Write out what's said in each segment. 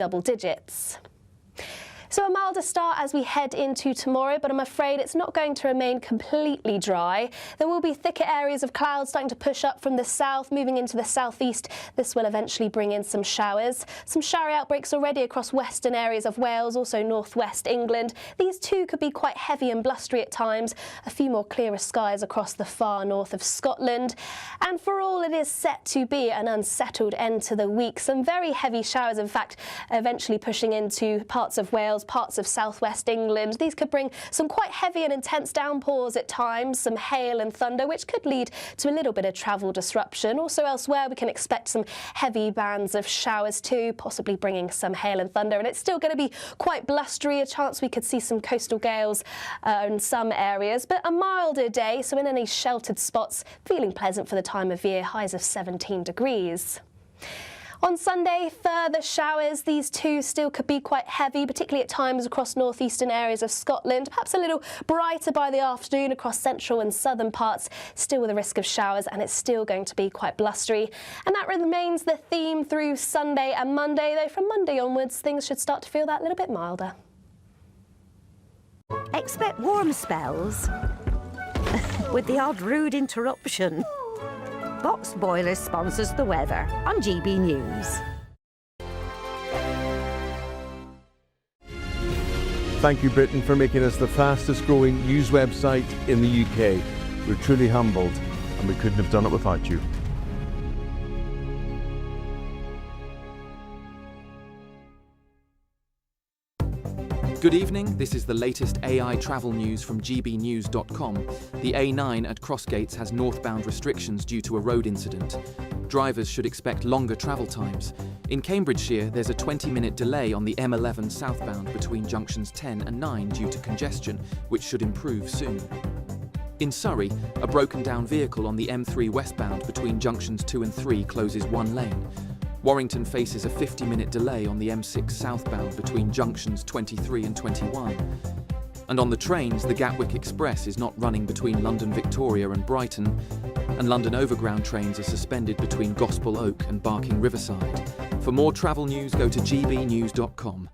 double digits. So a milder start as we head into tomorrow, but I'm afraid it's not going to remain completely dry. There will be thicker areas of clouds starting to push up from the south, moving into the southeast. This will eventually bring in some showers. Some showery outbreaks already across western areas of Wales, also northwest England. These too could be quite heavy and blustery at times. A few more clearer skies across the far north of Scotland. And for all, it is set to be an unsettled end to the week. Some very heavy showers, in fact, eventually pushing into parts of Wales, parts of southwest England. These could bring some quite heavy and intense downpours at times, some hail and thunder, which could lead to a little bit of travel disruption. Also elsewhere, we can expect some heavy bands of showers too, possibly bringing some hail and thunder. And it's still going to be quite blustery, a chance we could see some coastal gales in some areas, but a milder day, so in any sheltered spots, feeling pleasant for the time of year, highs of 17 degrees. On Sunday, further showers. These too still could be quite heavy, particularly at times across northeastern areas of Scotland. Perhaps a little brighter by the afternoon across central and southern parts, still with a risk of showers, and it's still going to be quite blustery. And that remains the theme through Sunday and Monday, though from Monday onwards, things should start to feel that little bit milder. Expect warm spells with the odd rude interruption. Box Boilers sponsors the weather on GB News. Thank you, Britain, for making us the fastest growing news website in the UK. We're truly humbled, and we couldn't have done it without you. Good evening, this is the latest AI travel news from gbnews.com. The A9 at Crossgates has northbound restrictions due to a road incident. Drivers should expect longer travel times. In Cambridgeshire, there's a 20-minute delay on the M11 southbound between junctions 10 and 9 due to congestion, which should improve soon. In Surrey, a broken-down vehicle on the M3 westbound between junctions 2 and 3 closes one lane. Warrington faces a 50-minute delay on the M6 southbound between junctions 23 and 21. And on the trains, the Gatwick Express is not running between London Victoria and Brighton, and London Overground trains are suspended between Gospel Oak and Barking Riverside. For more travel news, go to gbnews.com.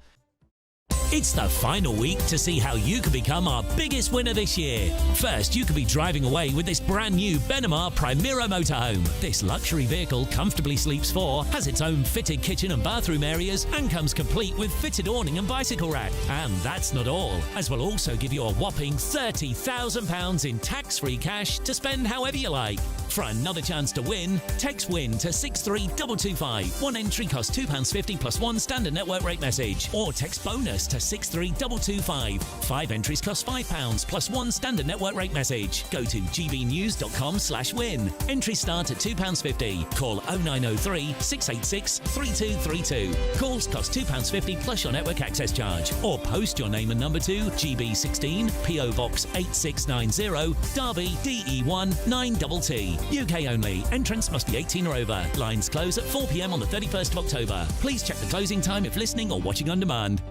It's the final week to see how you can become our biggest winner this year. First, you could be driving away with this brand new Benamar Primera motorhome. This luxury vehicle comfortably sleeps 4, has its own fitted kitchen and bathroom areas, and comes complete with fitted awning and bicycle rack. And that's not all, as we'll also give you a whopping £30,000 in tax-free cash to spend however you like. For another chance to win, text WIN to 63225. One entry costs £2.50 plus one standard network rate message, or text BONUS to 63225. 5 entries cost £5 plus one standard network rate message. Go to gbnews.com/win. Entries start at £2.50. Call 0903 686 3232. Calls cost £2.50 plus your network access charge. Or post your name and number to GB16 PO Box 8690 Derby DE1 9TT. UK only. Entrance must be 18 or over. Lines close at 4 p.m. on the 31st of October. Please check the closing time if listening or watching on demand.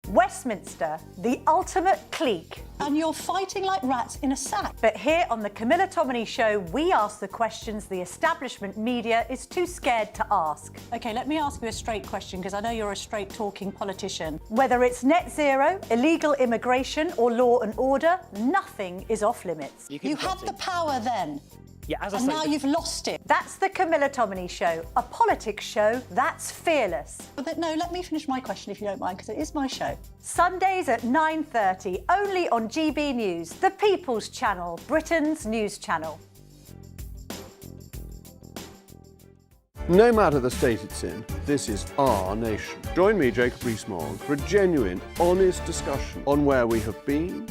Westminster, the ultimate clique. And you're fighting like rats in a sack. But here on the Camilla Tominey Show, we ask the questions the establishment media is too scared to ask. OK, let me ask you a straight question, because I know you're a straight-talking politician. Whether it's net zero, illegal immigration or law and order, nothing is off limits. You had the power then. Yeah, as I and say, now you've lost it. That's the Camilla Tominey Show, a politics show that's fearless. But no, let me finish my question if you don't mind, because it is my show. Sundays at 9:30, only on GB News, the People's Channel, Britain's news channel. No matter the state it's in, this is our nation. Join me, Jacob Rees-Mogg, for a genuine, honest discussion on where we have been,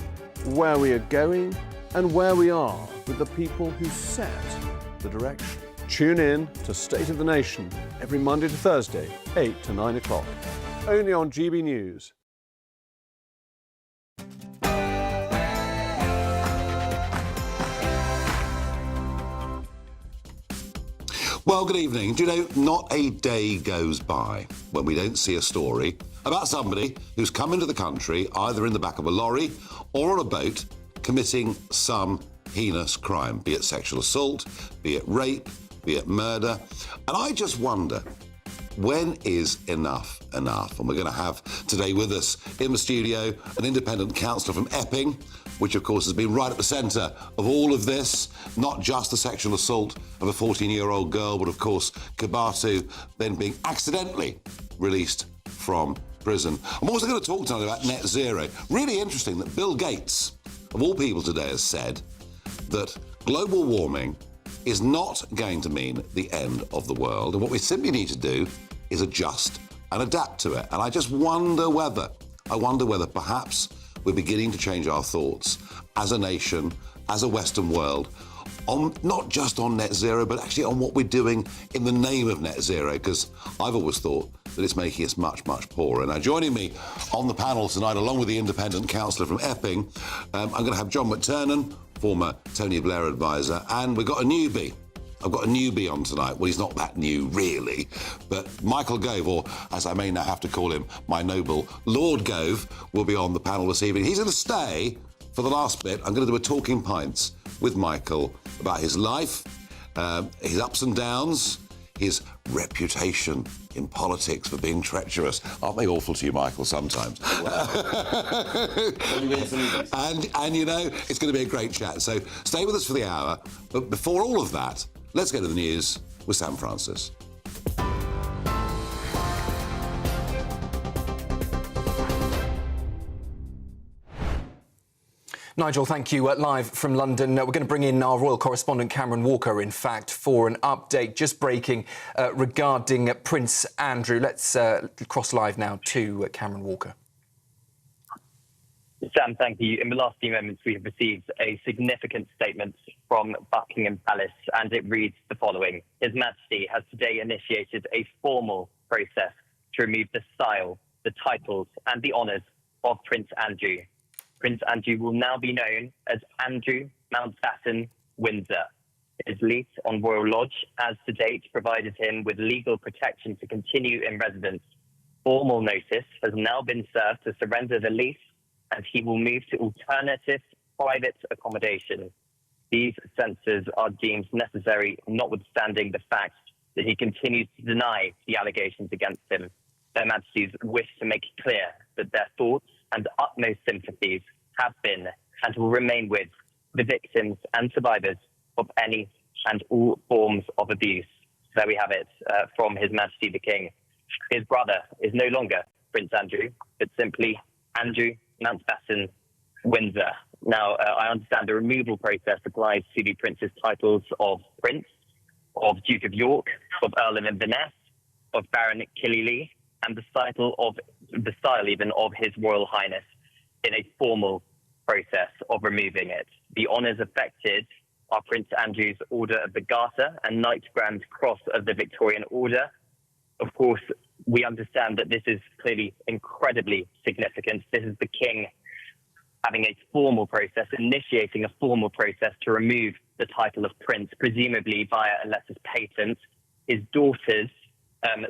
where we are going, and where we are with the people who set the direction. Tune in to State of the Nation every Monday to Thursday, 8 to 9 o'clock, only on GB News. Well, good evening. Do you know, not a day goes by when we don't see a story about somebody who's come into the country either in the back of a lorry or on a boat committing some heinous crime, be it sexual assault, be it rape, be it murder. And I just wonder, When is enough enough? And we're going to have today with us in the studio an independent counsellor from Epping, which of course has been right at the centre of all of this, not just the sexual assault of a 14-year-old girl, but of course Kabatu then being accidentally released from prison. I'm also going to talk tonight about net zero. Really interesting that Bill Gates, of all people today, has said that global warming is not going to mean the end of the world, and what we simply need to do is adjust and adapt to it. And I just wonder whether perhaps we're beginning to change our thoughts as a nation, as a Western world, on not just on net zero, but actually on what we're doing in the name of net zero, because I've always thought that it's making us much, much poorer. Now, joining me on the panel tonight, along with the independent counsellor from Epping, I'm going to have John McTernan, former Tony Blair advisor, and we've got a newbie. I've got a newbie on tonight. Well, he's not that new, really, but Michael Gove, or as I may now have to call him, my noble Lord Gove, will be on the panel this evening. He's going to stay for the last bit. I'm going to do a Talking Pints with Michael about his life, his ups and downs, his reputation in politics for being treacherous. Aren't they awful to you, Michael, sometimes? and you know, it's going to be a great chat. So stay with us for the hour. But before all of that, let's go to the news with Sam Francis. Nigel, thank you. Live from London. We're going to bring in our royal correspondent Cameron Walker, in fact, for an update just breaking regarding Prince Andrew. Let's cross live now to Cameron Walker. Sam, thank you. In the last few moments, we have received a significant statement from Buckingham Palace, and it reads the following. His Majesty has today initiated a formal process to remove the style, the titles and the honours of Prince Andrew. Prince Andrew will now be known as Andrew Mountbatten Windsor. His lease on Royal Lodge has to date provided him with legal protection to continue in residence. Formal notice has now been served to surrender the lease, and he will move to alternative private accommodation. These censures are deemed necessary, notwithstanding the fact that he continues to deny the allegations against him. Their Majesties wish to make clear that their thoughts and utmost sympathies have been and will remain with the victims and survivors of any and all forms of abuse. There we have it from His Majesty the King. His brother is no longer Prince Andrew, but simply Andrew Mountbatten Windsor. Now, I understand the removal process applies to the Prince's titles of Prince, of Duke of York, of Earl of Inverness, of Baron Killyleagh, and the style even of His Royal Highness in a formal process of removing it. The honours affected are Prince Andrew's Order of the Garter and Knight Grand Cross of the Victorian Order. Of course, we understand that this is clearly incredibly significant. This is the King having a formal process, initiating a formal process to remove the title of Prince, presumably via a letters patent. His daughters,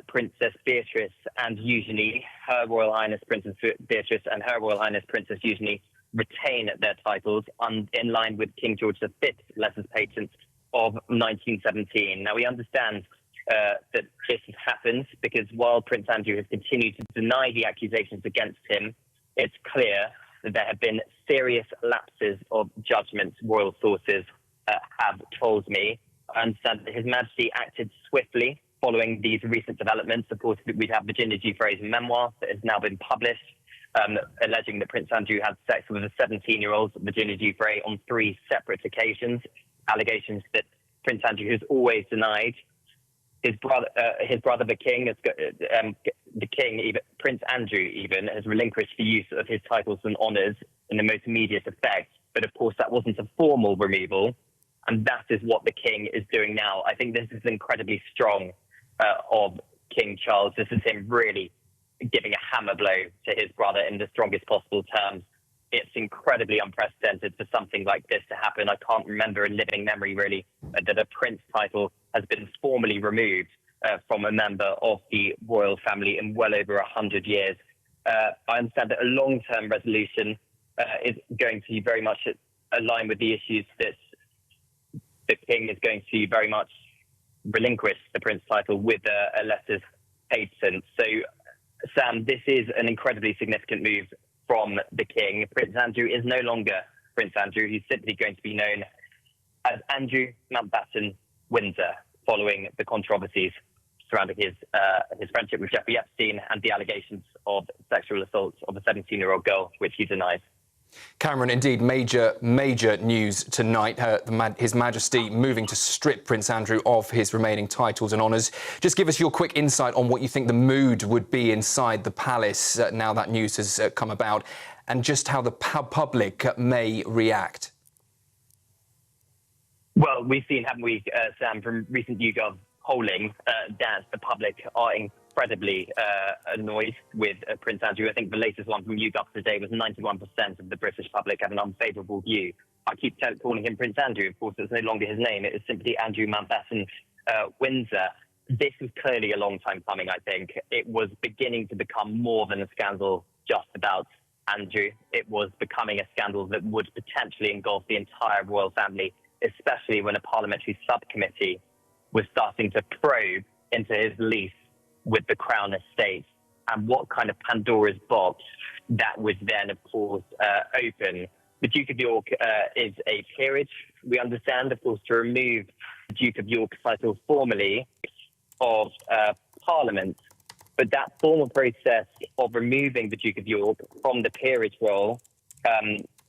Princess Beatrice and Eugenie, Her Royal Highness Princess Beatrice and Her Royal Highness Princess Eugenie, retain their titles in line with King George V's letters patent of 1917. Now, we understand that this has happened because while Prince Andrew has continued to deny the accusations against him, it's clear that there have been serious lapses of judgment, royal sources have told me. I understand that His Majesty acted swiftly following these recent developments. Of course, we have Virginia Giuffre's memoir that has now been published, alleging that Prince Andrew had sex with a 17-year-old Virginia Giuffre on 3 separate occasions, allegations that Prince Andrew has always denied. His brother, the King, Prince Andrew even, has relinquished the use of his titles and honours in the most immediate effect. But of course, that wasn't a formal removal, and that is what the King is doing now. I think this is incredibly strong of King Charles. This is him really giving a hammer blow to his brother in the strongest possible terms. It's incredibly unprecedented for something like this to happen. I can't remember in living memory, really, that a prince title has been formally removed from a member of the royal family in well over 100 years. I understand that a long-term resolution is going to very much align with the issues that the King is going to very much relinquish the prince title with a letters patent. So, Sam, this is an incredibly significant move from the King. Prince Andrew is no longer Prince Andrew. He's simply going to be known as Andrew Mountbatten Windsor, following the controversies surrounding his friendship with Jeffrey Epstein and the allegations of sexual assault of a 17-year-old girl, which he denies. Cameron, indeed, major news tonight. His Majesty moving to strip Prince Andrew of his remaining titles and honours. Just give us your quick insight on what you think the mood would be inside the palace now that news has come about, and just how the public may react. Well, we've seen, haven't we, Sam, from recent YouGov polling, that the public are incredibly annoyed with Prince Andrew. I think the latest one from YouGov today was 91% of the British public have an unfavourable view. I keep calling him Prince Andrew. Of course, it's no longer his name. It is simply Andrew Mountbatten Windsor. This was clearly a long time coming, I think. It was beginning to become more than a scandal just about Andrew. It was becoming a scandal that would potentially engulf the entire royal family, especially when a parliamentary subcommittee was starting to probe into his lease with the Crown Estate and what kind of Pandora's box that would then, of course, open. The Duke of York is a peerage, we understand, of course, to remove the Duke of York's title formally of Parliament. But that formal process of removing the Duke of York from the peerage role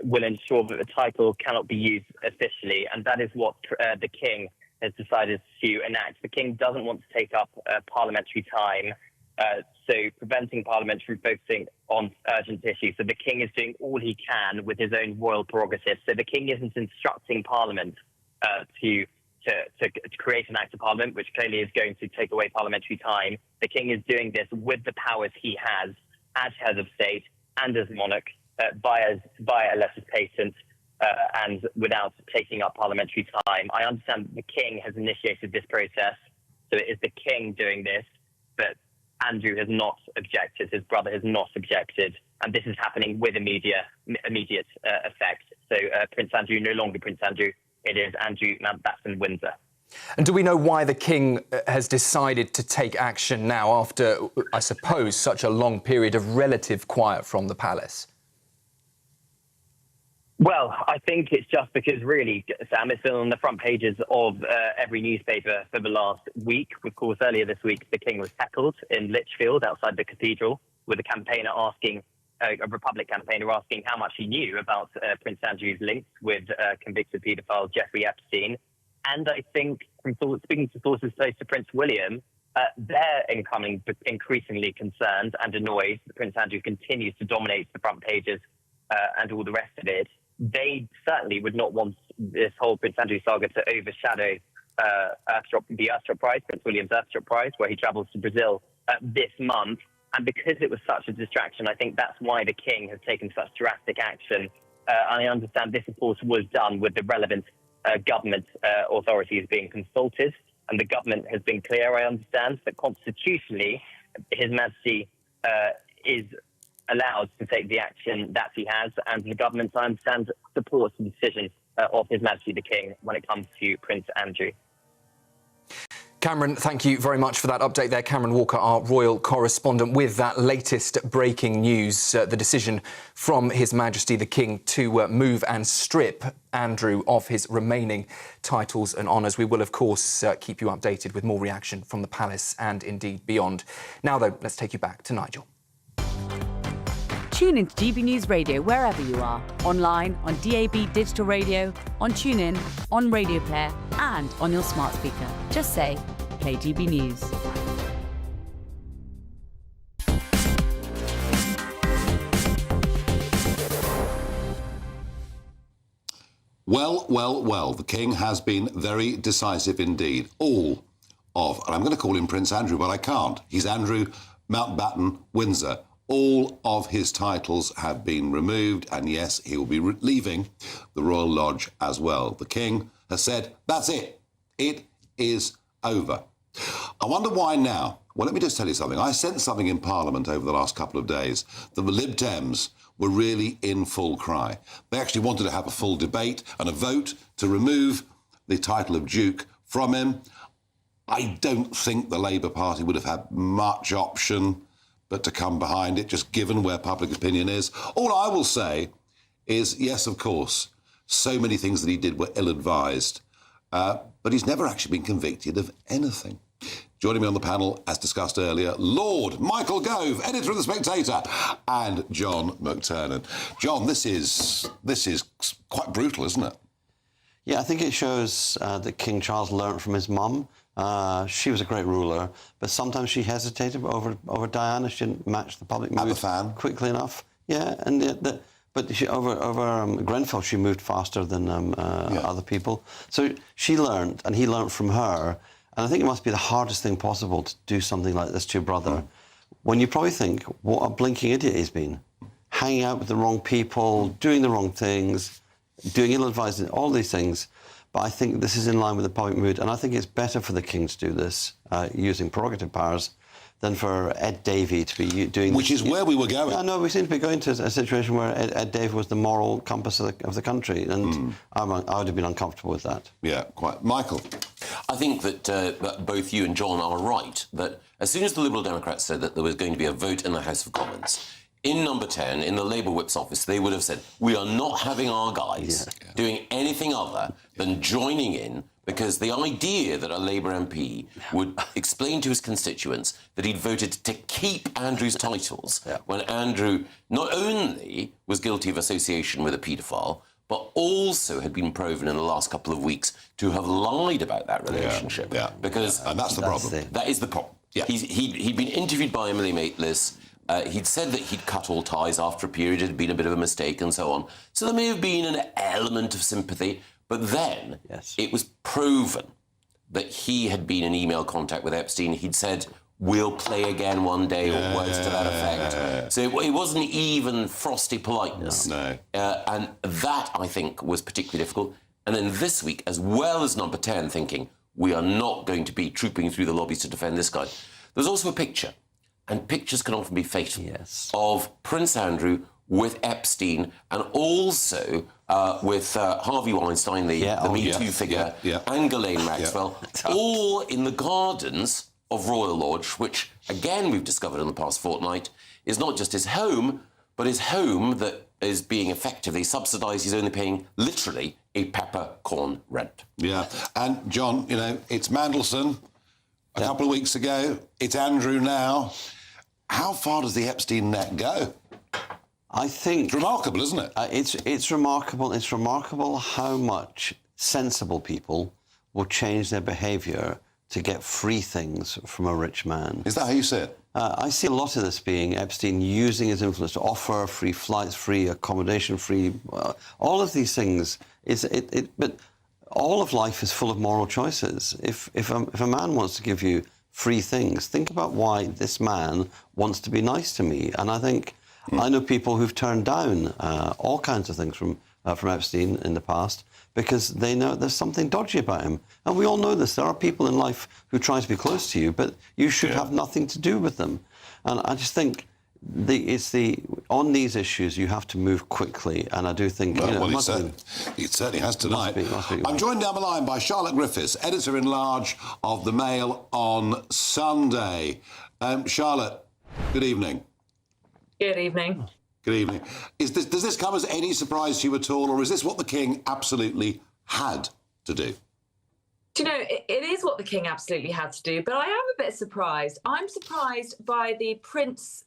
will ensure that the title cannot be used officially, and that is what the King has decided to enact. The King doesn't want to take up parliamentary time, so preventing Parliament from focusing on urgent issues. So the King is doing all he can with his own royal prerogative. So the King isn't instructing Parliament to create an Act of Parliament, which clearly is going to take away parliamentary time. The King is doing this with the powers he has as head of state and as monarch via a letter patent and without taking up parliamentary time. I understand that the King has initiated this process, so it is the King doing this, but Andrew has not objected, his brother has not objected, and this is happening with immediate effect. So Prince Andrew, no longer Prince Andrew, it is Andrew Mountbatten Windsor. And do we know why the King has decided to take action now after, I suppose, such a long period of relative quiet from the palace? Well, I think it's just because, really, Sam, it's been on the front pages of every newspaper for the last week. Of course, earlier this week, the King was heckled in Lichfield outside the cathedral with a campaigner asking, a Republic campaigner asking how much he knew about Prince Andrew's links with convicted paedophile Jeffrey Epstein. And I think, from speaking to sources close to Prince William, they're increasingly concerned and annoyed that Prince Andrew continues to dominate the front pages and all the rest of it. They certainly would not want this whole Prince Andrew saga to overshadow the Earthshot Prize, Prince William's Earthshot Prize, where he travels to Brazil this month. And because it was such a distraction, I think that's why the King has taken such drastic action. I understand this, of course, was done with the relevant government authorities being consulted. And the government has been clear, I understand, that constitutionally, His Majesty is allowed to take the action that he has, and the government, I understand, supports the decision of His Majesty the King when it comes to Prince Andrew. Cameron, thank you very much for that update there. Cameron Walker, our royal correspondent, with that latest breaking news, the decision from His Majesty the King to move and strip Andrew of his remaining titles and honours. We will, of course, keep you updated with more reaction from the palace and indeed beyond. Now, though, let's take you back to Nigel. Tune into GB News Radio wherever you are, online, on DAB digital radio, on TuneIn, on Radio Player and on your smart speaker. Just say, play GB News. Well, the King has been very decisive indeed. All of, and I'm going to call him Prince Andrew, but I can't. He's Andrew Mountbatten Windsor. All of his titles have been removed, and yes, he will be leaving the Royal Lodge as well. The King has said, that's it. It is over. I wonder why now. Well, let me just tell you something. I sensed something in Parliament over the last couple of days that the Lib Dems were really in full cry. They actually wanted to have a full debate and a vote to remove the title of Duke from him. I don't think the Labour Party would have had much option but to come behind it, just given where public opinion is. All I will say is, yes, of course, so many things that he did were ill-advised, but he's never actually been convicted of anything. Joining me on the panel, as discussed earlier, Lord Michael Gove, editor of The Spectator, and John McTernan. John, this is quite brutal, isn't it? Yeah, I think it shows that King Charles learnt from his mum. She was a great ruler, but sometimes she hesitated over Diana. She didn't match the public mood quickly enough. Yeah, and but over Grenfell, she moved faster than other people. So she learnt, and he learnt from her. And I think it must be the hardest thing possible to do something like this to your brother, when you probably think, what a blinking idiot he's been. Hanging out with the wrong people, doing the wrong things, doing ill-advised, all these things. But I think this is in line with the public mood, and I think it's better for the King to do this, using prerogative powers, than for Ed Davey to be doing... Which is where we were going. Yeah, no, we seem to be going to a situation where Ed Davey was the moral compass of the country, and I would have been uncomfortable with that. Yeah, quite. Michael? I think that both you and John are right, that as soon as the Liberal Democrats said that there was going to be a vote in the House of Commons, in number 10, in the Labour Whip's office, they would have said, we are not having our guys doing anything other than joining in, because the idea that a Labour MP would explain to his constituents that he'd voted to keep Andrew's titles when Andrew not only was guilty of association with a paedophile, but also had been proven in the last couple of weeks to have lied about that relationship. Because and that's the problem. That is the problem. He'd been interviewed by Emily Maitlis. He'd said that he'd cut all ties after a period. It had been a bit of a mistake and so on. So there may have been an element of sympathy. But then it was proven that he had been in email contact with Epstein. He'd said, we'll play again one day, or words to that effect. So it wasn't even frosty politeness. No. And that, I think, was particularly difficult. And then this week, as well as number 10, thinking, we are not going to be trooping through the lobbies to defend this guy. There's also a picture, and pictures can often be fatal, of Prince Andrew with Epstein, and also with Harvey Weinstein, the Me Too figure, and Ghislaine Maxwell, all in the gardens of Royal Lodge, which, again, we've discovered in the past fortnight, is not just his home, but his home that is being effectively subsidised. He's only paying, literally, a peppercorn rent. Yeah, and, John, you know, it's Mandelson a couple of weeks ago, it's Andrew now. How far does the Epstein net go? I think... It's remarkable, isn't it? It's remarkable. It's remarkable how much sensible people will change their behaviour to get free things from a rich man. Is that how you see it? I see a lot of this being Epstein using his influence to offer free flights, free accommodation, free... all of these things. But all of life is full of moral choices. If a man wants to give you free things, think about why this man wants to be nice to me. And I think... I know people who've turned down all kinds of things from Epstein in the past because they know there's something dodgy about him. And we all know this. There are people in life who try to be close to you, but you should have nothing to do with them. And I just think on these issues you have to move quickly. And I do think... It certainly has tonight. I'm joined down the line by Charlotte Griffiths, editor-in-large of The Mail on Sunday. Charlotte, good evening. Good evening. Good evening. Does this come as any surprise to you at all, or is this what the King absolutely had to do? Do you know, it is what the King absolutely had to do, but I am a bit surprised. I'm surprised by the Prince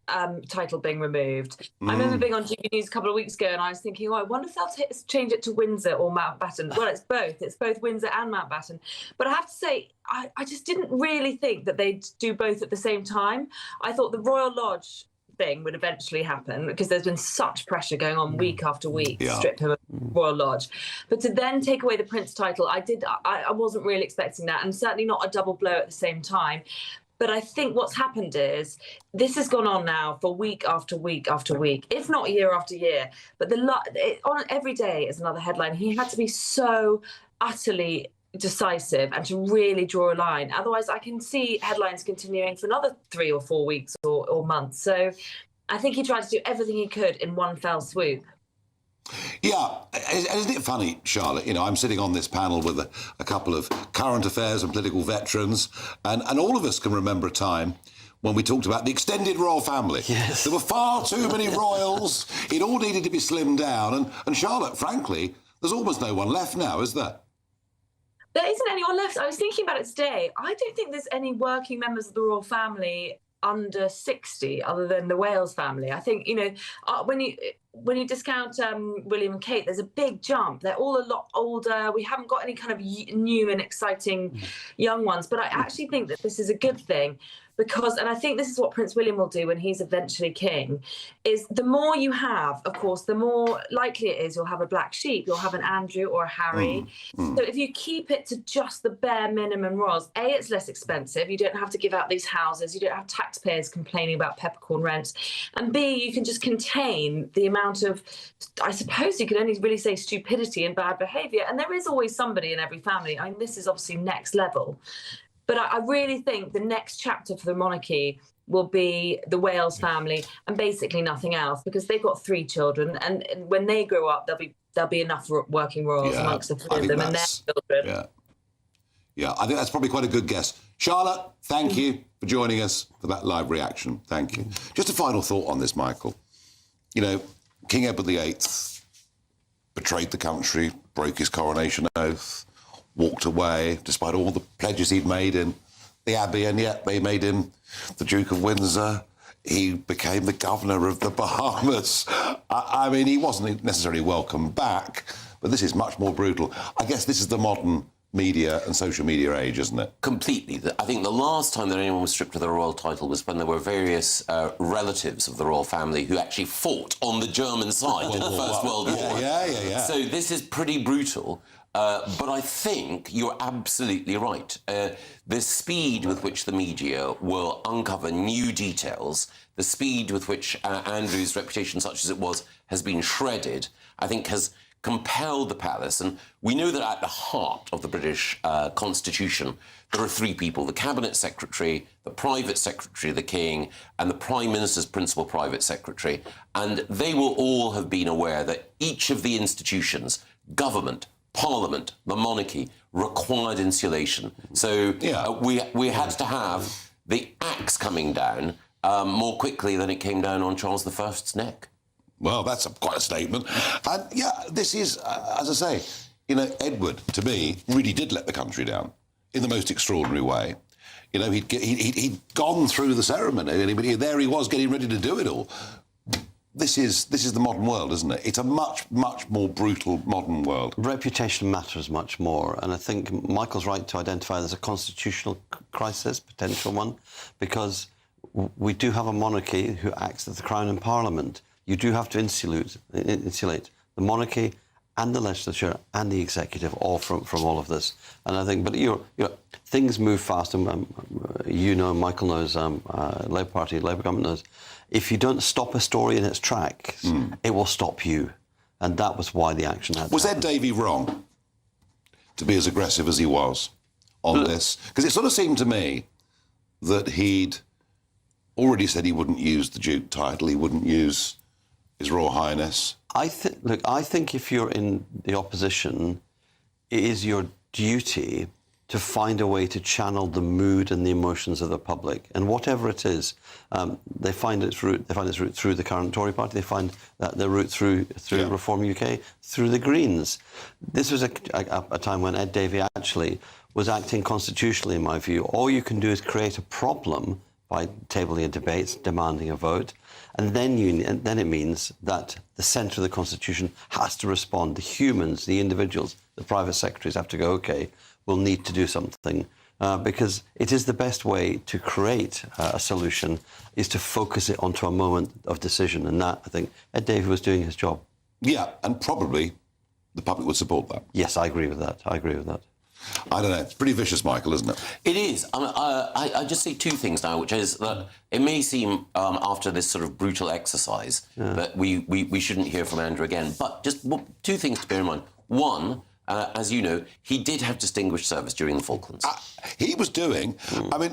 title being removed. I remember being on GBNews a couple of weeks ago and I was thinking, I wonder if they'll change it to Windsor or Mountbatten. Well, it's both. It's both Windsor and Mountbatten. But I have to say, I just didn't really think that they'd do both at the same time. I thought the Royal Lodge thing would eventually happen because there's been such pressure going on week after week to strip him of Royal Lodge. But to then take away the Prince title, I wasn't really expecting that, and certainly not a double blow at the same time. But I think what's happened is this has gone on now for week after week after week, if not year after year. But on every day is another headline. He had to be so utterly decisive and to really draw a line. Otherwise, I can see headlines continuing for another 3 or 4 weeks or months. So I think he tried to do everything he could in one fell swoop. Yeah, isn't it funny, Charlotte? You know, I'm sitting on this panel with a couple of current affairs and political veterans, and all of us can remember a time when we talked about the extended royal family. Yes. There were far too many royals. It all needed to be slimmed down. And Charlotte, frankly, there's almost no one left now, is there? There isn't anyone left. I was thinking about it today. I don't think there's any working members of the royal family under 60 other than the Wales family. I think, you know, when you discount William and Kate, there's a big jump. They're all a lot older. We haven't got any kind of new and exciting young ones. But I actually think that this is a good thing because, and I think this is what Prince William will do when he's eventually king, is the more you have, of course, the more likely it is you'll have a black sheep, you'll have an Andrew or a Harry. So if you keep it to just the bare minimum royals, A, it's less expensive. You don't have to give out these houses. You don't have taxpayers complaining about peppercorn rents. And B, you can just contain the amount of, I suppose you can only really say stupidity and bad behaviour. And there is always somebody in every family. I mean, this is obviously next level. But I really think the next chapter for the monarchy will be the Wales family and basically nothing else, because they've got 3 children, and when they grow up, there'll be enough working royals amongst the 3 of them and their children. Yeah, I think that's probably quite a good guess. Charlotte, thank you for joining us for that live reaction. Thank you. Just a final thought on this, Michael. You know, King Edward VIII betrayed the country, broke his coronation oath, walked away despite all the pledges he'd made in the Abbey, and yet they made him the Duke of Windsor. He became the governor of the Bahamas. I mean, he wasn't necessarily welcome back, but this is much more brutal. I guess this is the modern media and social media age, isn't it? Completely. I think the last time that anyone was stripped of the royal title was when there were various relatives of the royal family who actually fought on the German side in the First World War. Yeah. So this is pretty brutal. But I think you're absolutely right. The speed with which the media will uncover new details, the speed with which Andrew's reputation, such as it was, has been shredded, I think has compelled the palace. And we know that at the heart of the British Constitution, there are 3 people: the Cabinet Secretary, the Private Secretary of the King, and the Prime Minister's Principal Private Secretary. And they will all have been aware that each of the institutions, government, Parliament, the monarchy, required insulation. So we had to have the axe coming down more quickly than it came down on Charles I's neck. Well, that's quite a statement. And, this is, as I say, you know, Edward, to me, really did let the country down in the most extraordinary way. You know, he'd gone through the ceremony, and there he was getting ready to do it all. This is the modern world, isn't it? It's a much, much more brutal modern world. Reputation matters much more, and I think Michael's right to identify there's a constitutional crisis, potential one, because we do have a monarchy who acts as the Crown and Parliament. You do have to insulate the monarchy and the legislature and the executive all from all of this. And I think, but things move fast, and Michael knows, Labour Party, Labour government knows. If you don't stop a story in its tracks, it will stop you. And that was why the action had to happen. Ed Davey wrong to be as aggressive as he was on this? Because it sort of seemed to me that he'd already said he wouldn't use the Duke title, he wouldn't use His Royal Highness. I think if you're in the opposition, it is your duty to find a way to channel the mood and the emotions of the public, and whatever it is, they find its route. They find its route through the current Tory party. They find their route through Reform UK, through the Greens. This was a time when Ed Davey actually was acting constitutionally, in my view. All you can do is create a problem by tabling a debate, demanding a vote, and then it means that the centre of the Constitution has to respond. The humans, the individuals, the private secretaries have to go, OK, we'll need to do something, because it is the best way to create a solution is to focus it onto a moment of decision. And that, I think, Ed Davey was doing his job. Yeah, and probably the public would support that. Yes, I agree with that. I don't know. It's pretty vicious, Michael, isn't it? It is. I just say 2 things now, which is that it may seem, after this sort of brutal exercise, that we shouldn't hear from Andrew again. But just 2 things to bear in mind. One, as you know, he did have distinguished service during the Falklands. He was doing... I mean,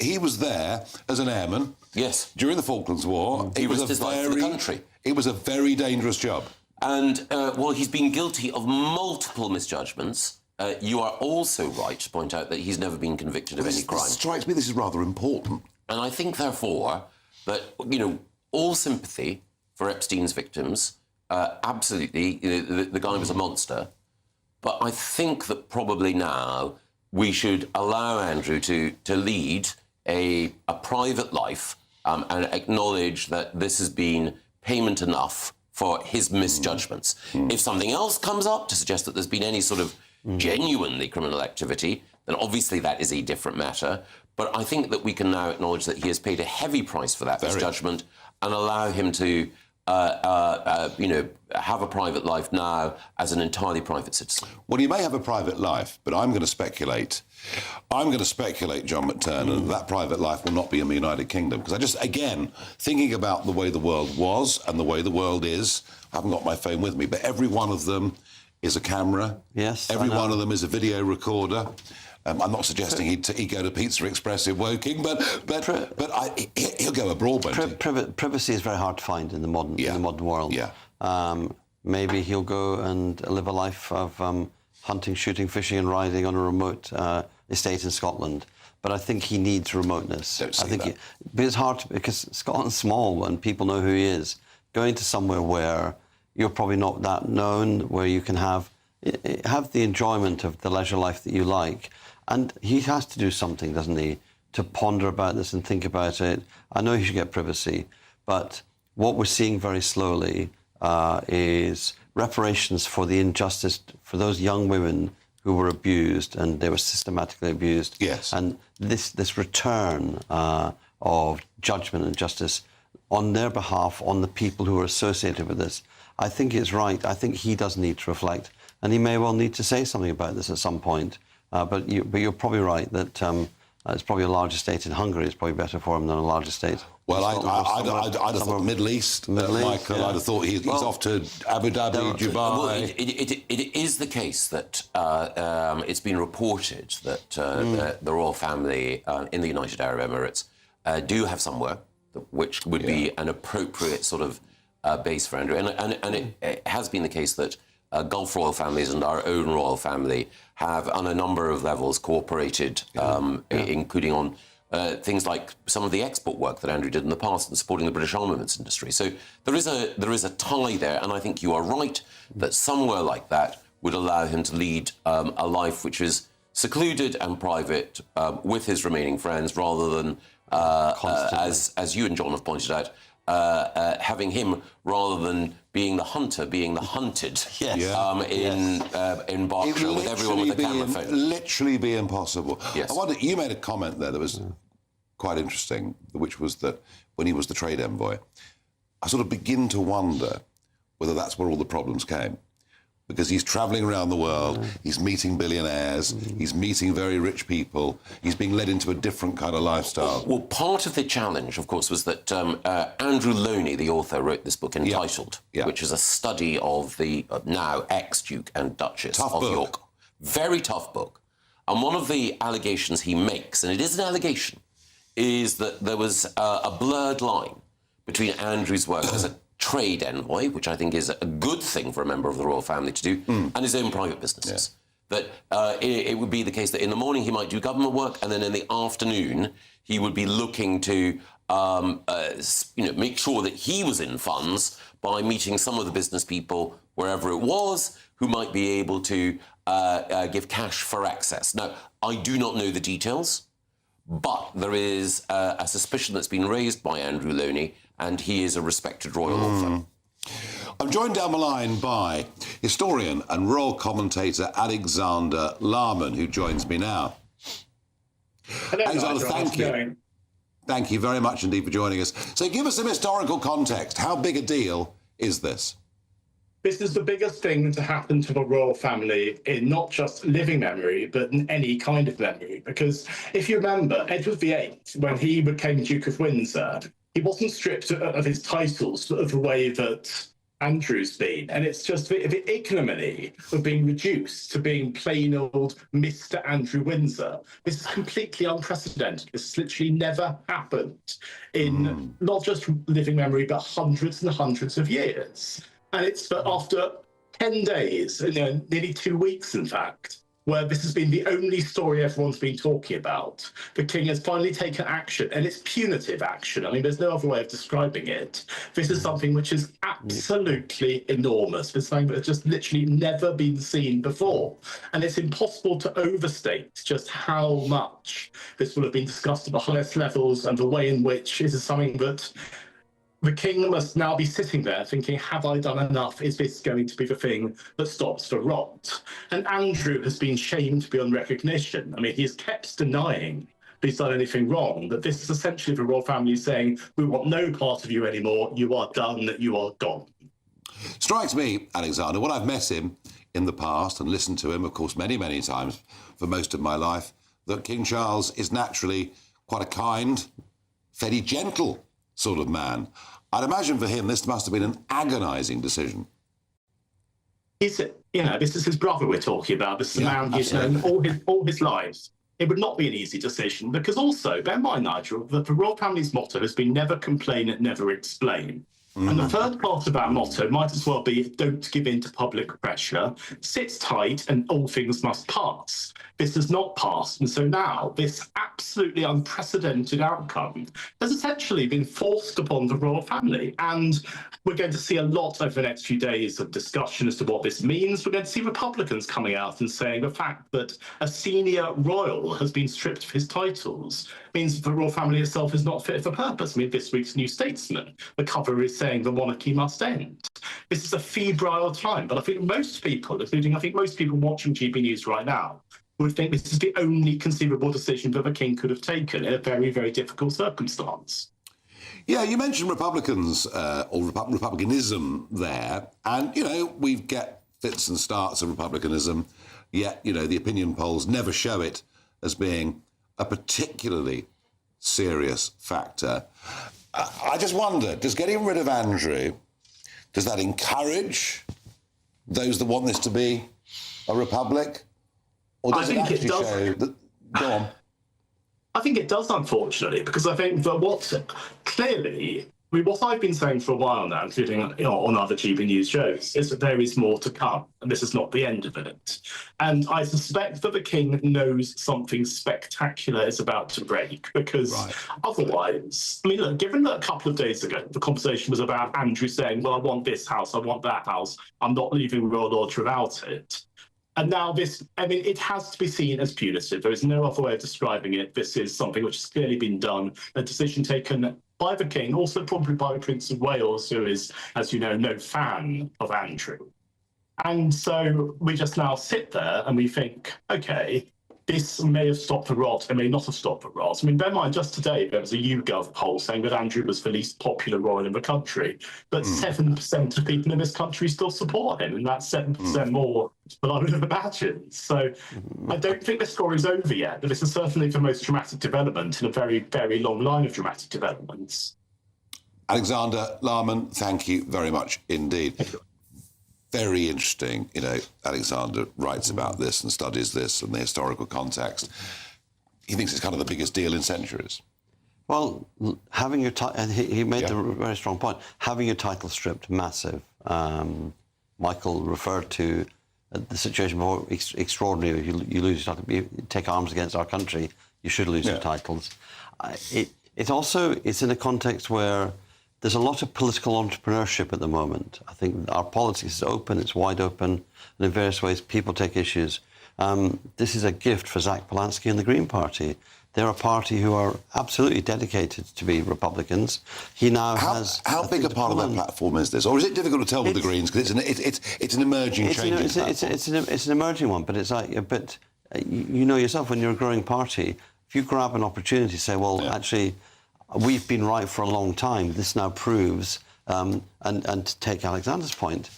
he was there as an airman. Yes. During the Falklands War. He risked his life for the country. It was a very dangerous job. And while he's been guilty of multiple misjudgments, you are also right to point out that he's never been convicted of any crime. It strikes me this is rather important. And I think, therefore, that, you know, all sympathy for Epstein's victims, absolutely, you know, the guy was a monster. But I think that probably now we should allow Andrew to lead a private life and acknowledge that this has been payment enough for his misjudgments. If something else comes up to suggest that there's been any sort of genuinely criminal activity, then obviously that is a different matter. But I think that we can now acknowledge that he has paid a heavy price for that misjudgment and allow him to, you know, have a private life now as an entirely private citizen. Well, you may have a private life, but I'm going to speculate. I'm going to speculate, John McTurnan, that private life will not be in the United Kingdom. Because I just, again, thinking about the way the world was and the way the world is, I haven't got my phone with me, but every one of them is a camera. Yes. Every one of them is a video recorder. I'm not suggesting he'd go to Pizza Express in Woking, but he'll go abroad, won't he? Privacy is very hard to find in the modern world. Yeah. Maybe he'll go and live a life of hunting, shooting, fishing, and riding on a remote estate in Scotland. But I think he needs remoteness. Don't say that. But it's hard because Scotland's small and people know who he is. Going to somewhere where you're probably not that known, where you can have the enjoyment of the leisure life that you like. And he has to do something, doesn't he, to ponder about this and think about it. I know he should get privacy, but what we're seeing very slowly is reparations for the injustice for those young women who were abused, and they were systematically abused. Yes. And this return of judgment and justice on their behalf, on the people who are associated with this, I think is right. I think he does need to reflect, and he may well need to say something about this at some point. But you're probably right that it's probably a large estate in Hungary. It's probably better for him than a large estate. Well, I'd have thought Middle East, Michael. Yeah. I'd have thought he's off to Abu Dhabi, Dubai. Well, it is the case that it's been reported that the royal family in the United Arab Emirates do have somewhere which would be an appropriate sort of base for Andrew. And it has been the case that Gulf royal families and our own royal family have, on a number of levels, cooperated, including on things like some of the export work that Andrew did in the past and supporting the British armaments industry. So there is a tie there, and I think you are right that somewhere like that would allow him to lead a life which is secluded and private with his remaining friends, rather than, as you and John have pointed out, having him, rather than being the hunter, being the hunted in Berkshire with everyone with a camera phone. Literally be impossible. Yes. I wonder, you made a comment there that was quite interesting, which was that when he was the trade envoy, I sort of begin to wonder whether that's where all the problems came. Because he's travelling around the world, he's meeting billionaires, he's meeting very rich people, he's being led into a different kind of lifestyle. Well, part of the challenge, of course, was that Andrew Loney, the author, wrote this book entitled, which is a study of the now ex-Duke and Duchess of York. Very tough book. And one of the allegations he makes, and it is an allegation, is that there was a blurred line between Andrew's work as a trade envoy, which I think is a good thing for a member of the royal family to do, and his own private businesses. That it would be the case that in the morning he might do government work, and then in the afternoon he would be looking to make sure that he was in funds by meeting some of the business people wherever it was who might be able to give cash for access. Now, I do not know the details, but there is a suspicion that's been raised by Andrew Loney, and he is a respected royal author. I'm joined down the line by historian and royal commentator Alexander Larman, who joins me now. Hello, Alexander, Nigel. thank you. Thank you very much indeed for joining us. So give us some historical context. How big a deal is this? This is the biggest thing to happen to the royal family in not just living memory, but in any kind of memory. Because if you remember, Edward VIII, when he became Duke of Windsor, he wasn't stripped of his titles of the way that Andrew's been. And it's just the ignominy of being reduced to being plain old Mr. Andrew Windsor. This is completely unprecedented. This has literally never happened in not just living memory, but hundreds and hundreds of years. And it's after 10 days, nearly 2 weeks, in fact, where this has been the only story everyone's been talking about. The king has finally taken action, and it's punitive action. I mean, there's no other way of describing it. This is something which is absolutely enormous. It's something that has just literally never been seen before. And it's impossible to overstate just how much this will have been discussed at the highest levels, and the way in which this is something that the king must now be sitting there thinking, have I done enough? Is this going to be the thing that stops the rot? And Andrew has been shamed beyond recognition. I mean, he has kept denying that he's done anything wrong, that this is essentially the royal family saying, we want no part of you anymore, you are done, you are gone. Strikes me, Alexander, when I've met him in the past and listened to him, of course, many, many times for most of my life, that King Charles is naturally quite a kind, fairly gentle sort of man. I'd imagine for him this must have been an agonising decision. This is his brother we're talking about. This is a man he's known all his lives. It would not be an easy decision, because also, bear in mind, Nigel, that the royal family's motto has been never complain, never explain. And the third part of that motto might as well be, don't give in to public pressure, sit tight, and all things must pass. This has not passed, and so now this absolutely unprecedented outcome has essentially been forced upon the royal family. And we're going to see a lot over the next few days of discussion as to what this means. We're going to see Republicans coming out and saying the fact that a senior royal has been stripped of his titles means that the royal family itself is not fit for purpose. I mean, this week's New Statesman, the cover is saying the monarchy must end. This is a febrile time, but I think most people, including most people watching GB News right now, would think this is the only conceivable decision that the king could have taken in a very, very difficult circumstance. Yeah, you mentioned Republicans or Republicanism there, and, we get fits and starts of Republicanism, yet, the opinion polls never show it as being a particularly serious factor. I just wonder, does getting rid of Andrew, does that encourage those that want this to be a republic? Or does it actually show that... Go on. I think it does, unfortunately, because I think that what I've been saying for a while now, including on other GB News shows, is that there is more to come, and this is not the end of it. And I suspect that the king knows something spectacular is about to break, because otherwise, I mean, look, given that a couple of days ago, the conversation was about Andrew saying, well, I want this house, I want that house, I'm not leaving Royal Order without it. And now it has to be seen as punitive. There is no other way of describing it. This is something which has clearly been done, a decision taken by the king, also probably by the Prince of Wales, who is, as you know, no fan of Andrew. And so we just now sit there and we think, OK, this may have stopped the rot, it may not have stopped the rot. I mean, bear in mind, just today, there was a YouGov poll saying that Andrew was the least popular royal in the country, but 7% of people in this country still support him, and that's 7% more than I would have imagined. So I don't think the story's over yet, but this is certainly the most dramatic development in a very, very long line of dramatic developments. Alexander Larman, thank you very much indeed. Very interesting, Alexander writes about this and studies this and the historical context. He thinks it's kind of the biggest deal in centuries. Well, having your he made a very strong point. Having your title stripped, massive. Michael referred to the situation before, extraordinary. You lose your title, you take arms against our country, you should lose your titles. It's in a context where there's a lot of political entrepreneurship at the moment. I think our politics is open, it's wide open, and in various ways people take issues. This is a gift for Zach Polanski and the Green Party. They're a party who are absolutely dedicated to be Republicans. He now has... How big a part of their platform is this? Or is it difficult to tell with the Greens? Because it's an emerging, changing platform. It's an emerging one, but it's like... But you know yourself, when you're a growing party, if you grab an opportunity to say, well, actually... We've been right for a long time. This now proves, and to take Alexander's point,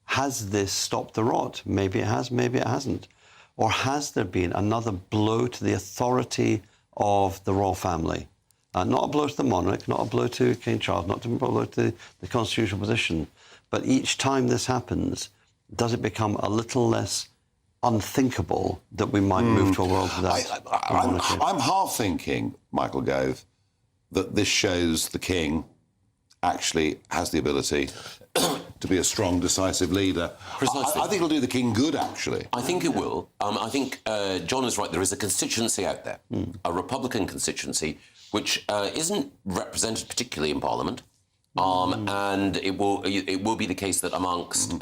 has this stopped the rot? Maybe it has, maybe it hasn't. Or has there been another blow to the authority of the royal family? Not a blow to the monarch, not a blow to King Charles, not a blow to the constitutional position. But each time this happens, does it become a little less unthinkable that we might move to a world without a monarchy? I'm half thinking, Michael Gove, that this shows the king actually has the ability to be a strong, decisive leader. Precisely. I think it'll do the king good, actually. I think it will. I think John is right. There is a constituency out there, a Republican constituency, which isn't represented particularly in Parliament, and it will be the case that amongst,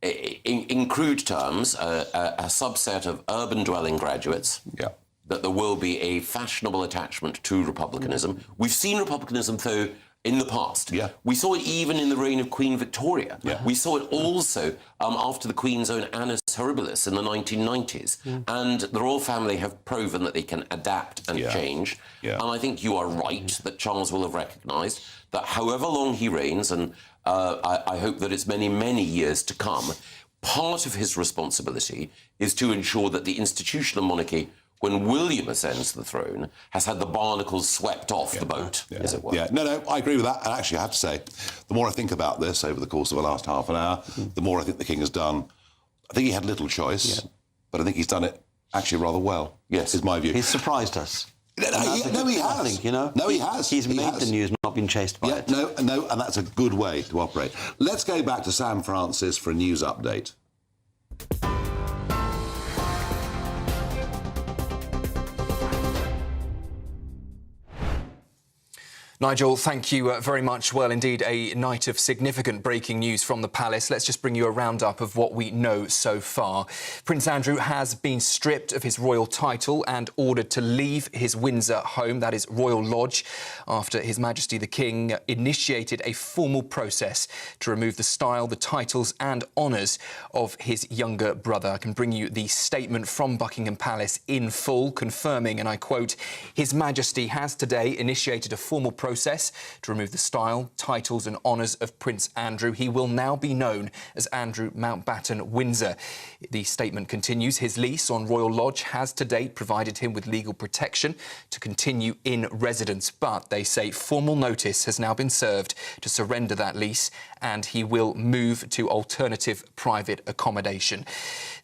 in crude terms, a subset of urban dwelling graduates. Yeah. That there will be a fashionable attachment to republicanism. We've seen republicanism, though, in the past. Yeah. We saw it even in the reign of Queen Victoria. Yeah. We saw it also after the Queen's own Annus Horribilis in the 1990s. And the royal family have proven that they can adapt and change. Yeah. And I think you are right that Charles will have recognised that however long he reigns, and I hope that it's many, many years to come, part of his responsibility is to ensure that the institutional monarchy, when William ascends the throne, has had the barnacles swept off the boat, as it were. Yeah, no, I agree with that. And actually, I have to say, the more I think about this over the course of the last half an hour, the more I think the king has done. I think he had little choice, but I think he's done it actually rather well. Yes, is my view. He's surprised us. No, he has. I think, you know. No, he has. He's made the news, not been chased by it. No, and that's a good way to operate. Let's go back to Sam Francis for a news update. Nigel, thank you very much. Well, indeed, a night of significant breaking news from the palace. Let's just bring you a roundup of what we know so far. Prince Andrew has been stripped of his royal title and ordered to leave his Windsor home, that is Royal Lodge, after His Majesty the King initiated a formal process to remove the style, the titles and honours of his younger brother. I can bring you the statement from Buckingham Palace in full, confirming, and I quote, "His Majesty has today initiated a formal process to remove the style, titles and honours of Prince Andrew. He will now be known as Andrew Mountbatten Windsor." The statement continues, "His lease on Royal Lodge has to date provided him with legal protection to continue in residence, but they say formal notice has now been served to surrender that lease and he will move to alternative private accommodation.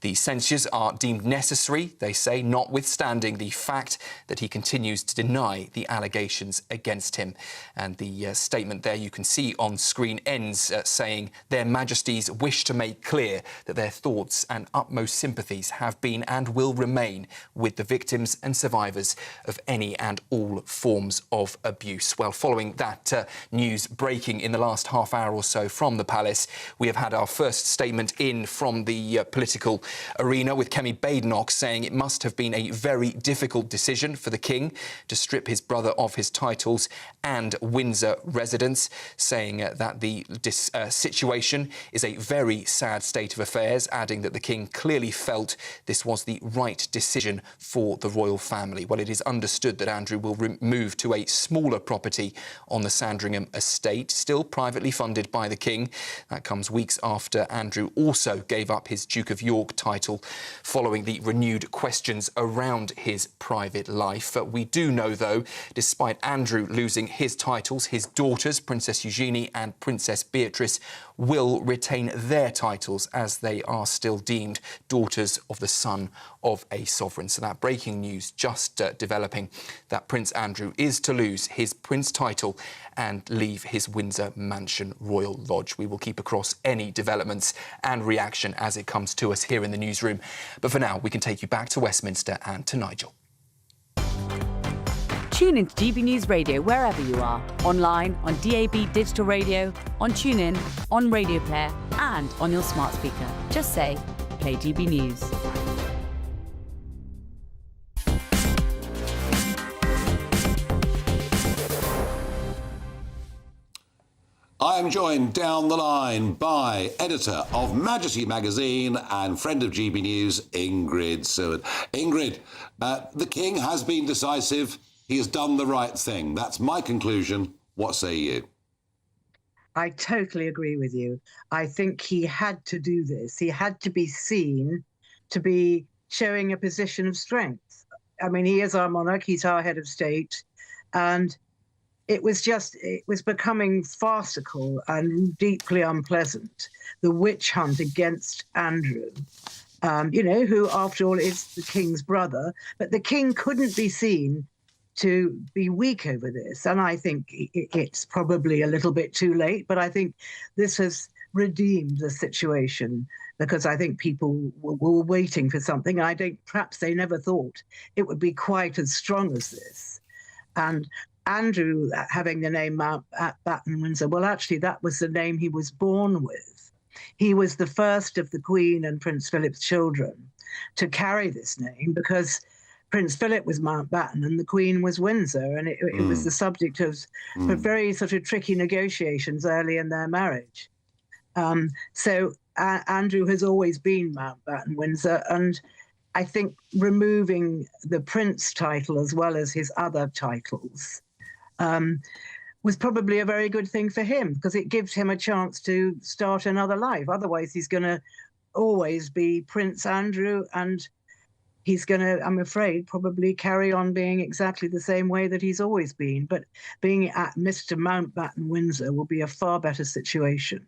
The censures are deemed necessary, they say, notwithstanding the fact that he continues to deny the allegations against him." And the statement there you can see on screen ends saying, "Their Majesties wish to make clear that their thoughts and utmost sympathies have been and will remain with the victims and survivors of any and all forms of abuse." Well, following that news breaking in the last half hour or so from the palace, we have had our first statement in from the political arena, with Kemi Badenoch saying it must have been a very difficult decision for the king to strip his brother of his titles and Windsor residence, saying that the situation is a very sad state of affairs, adding that the king clearly felt this was the right decision for the royal family. Well, it is understood that Andrew will move to a smaller property on the Sandringham estate, still privately funded by the king. That comes weeks after Andrew also gave up his Duke of York title following the renewed questions around his private life. We do know, though, despite Andrew losing his titles, his daughters, Princess Eugenie and Princess Beatrice, will retain their titles as they are still deemed daughters of the son of a sovereign. So that breaking news just developing that Prince Andrew is to lose his prince title and leave his Windsor Mansion Royal Lodge. We will keep across any developments and reaction as it comes to us here in the newsroom. But for now, we can take you back to Westminster and to Nigel. Tune into GB News Radio wherever you are, online, on DAB Digital Radio, on TuneIn, on Radio Player and on your smart speaker. Just say, play GB News. I am joined down the line by editor of Majesty Magazine and friend of GB News, Ingrid Seward. Ingrid, the King has been decisive. He has done the right thing. That's my conclusion. What say you? I totally agree with you. I think he had to do this. He had to be seen to be showing a position of strength. I mean, he is our monarch. He's our head of state. And it was becoming farcical and deeply unpleasant, the witch hunt against Andrew, who, after all, is the king's brother. But the king couldn't be seen to be weak over this. And I think it's probably a little bit too late, but I think this has redeemed the situation, because I think people were waiting for something. I think perhaps they never thought it would be quite as strong as this. And Andrew having the name Mountbatten Windsor, well, actually, that was the name he was born with. He was the first of the Queen and Prince Philip's children to carry this name, because Prince Philip was Mountbatten and the Queen was Windsor, and it was the subject of very sort of tricky negotiations early in their marriage. So Andrew has always been Mountbatten Windsor, and I think removing the Prince title as well as his other titles was probably a very good thing for him, because it gives him a chance to start another life. Otherwise, he's going to always be Prince Andrew, and he's going to, I'm afraid, probably carry on being exactly the same way that he's always been. But being at Mr. Mountbatten Windsor will be a far better situation.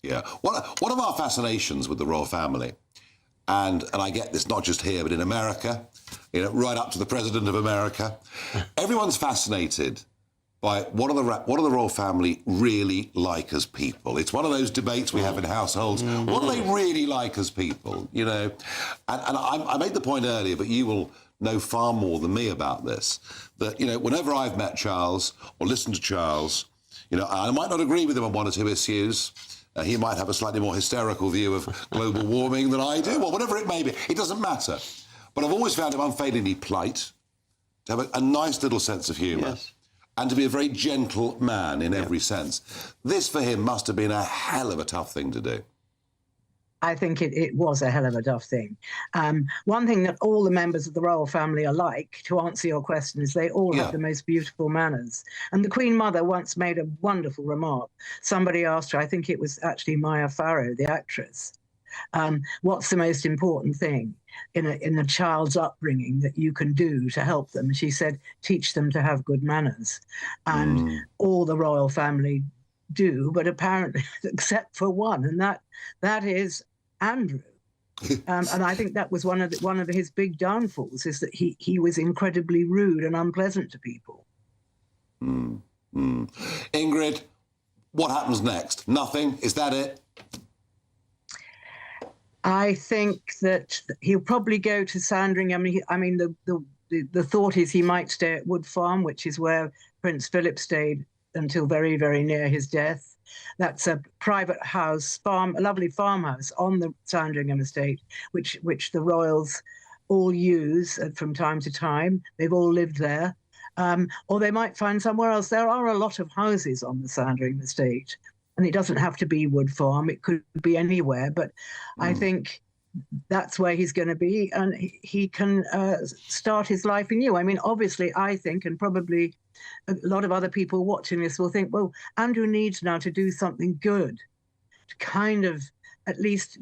Yeah. One of our fascinations with the royal family, and I get this not just here, but in America, you know, right up to the President of America, everyone's fascinated by what do the royal family really like as people? It's one of those debates we have in households. What do they really like as people? You know, and I made the point earlier, but you will know far more than me about this, that, you know, whenever I've met Charles or listened to Charles, you know, I might not agree with him on one or two issues. He might have a slightly more hysterical view of global warming than I do, or whatever it may be. It doesn't matter. But I've always found him unfailingly polite, to have a nice little sense of humour, and to be a very gentle man in every sense. This, for him, must have been a hell of a tough thing to do. I think it was a hell of a tough thing. One thing that all the members of the royal family are like, to answer your question, is they all have the most beautiful manners. And the Queen Mother once made a wonderful remark. Somebody asked her, I think it was actually Maya Farrow, the actress, what's the most important thing in a child's upbringing that you can do to help them? She said, teach them to have good manners. And all the royal family do, but apparently, except for one, and that is Andrew. And I think that was one of his big downfalls, is that he was incredibly rude and unpleasant to people. Ingrid, what happens next? Nothing? Is that it? I think that he'll probably go to Sandringham. I mean, the thought is he might stay at Wood Farm, which is where Prince Philip stayed until very, very near his death. That's a private house, a lovely farmhouse on the Sandringham estate, which the royals all use from time to time. They've all lived there. Or they might find somewhere else. There are a lot of houses on the Sandringham estate, and it doesn't have to be Wood Farm. It could be anywhere, but I think that's where he's going to be, and he can start his life anew. I mean, obviously, I think, and probably a lot of other people watching this will think, well, Andrew needs now to do something good to kind of at least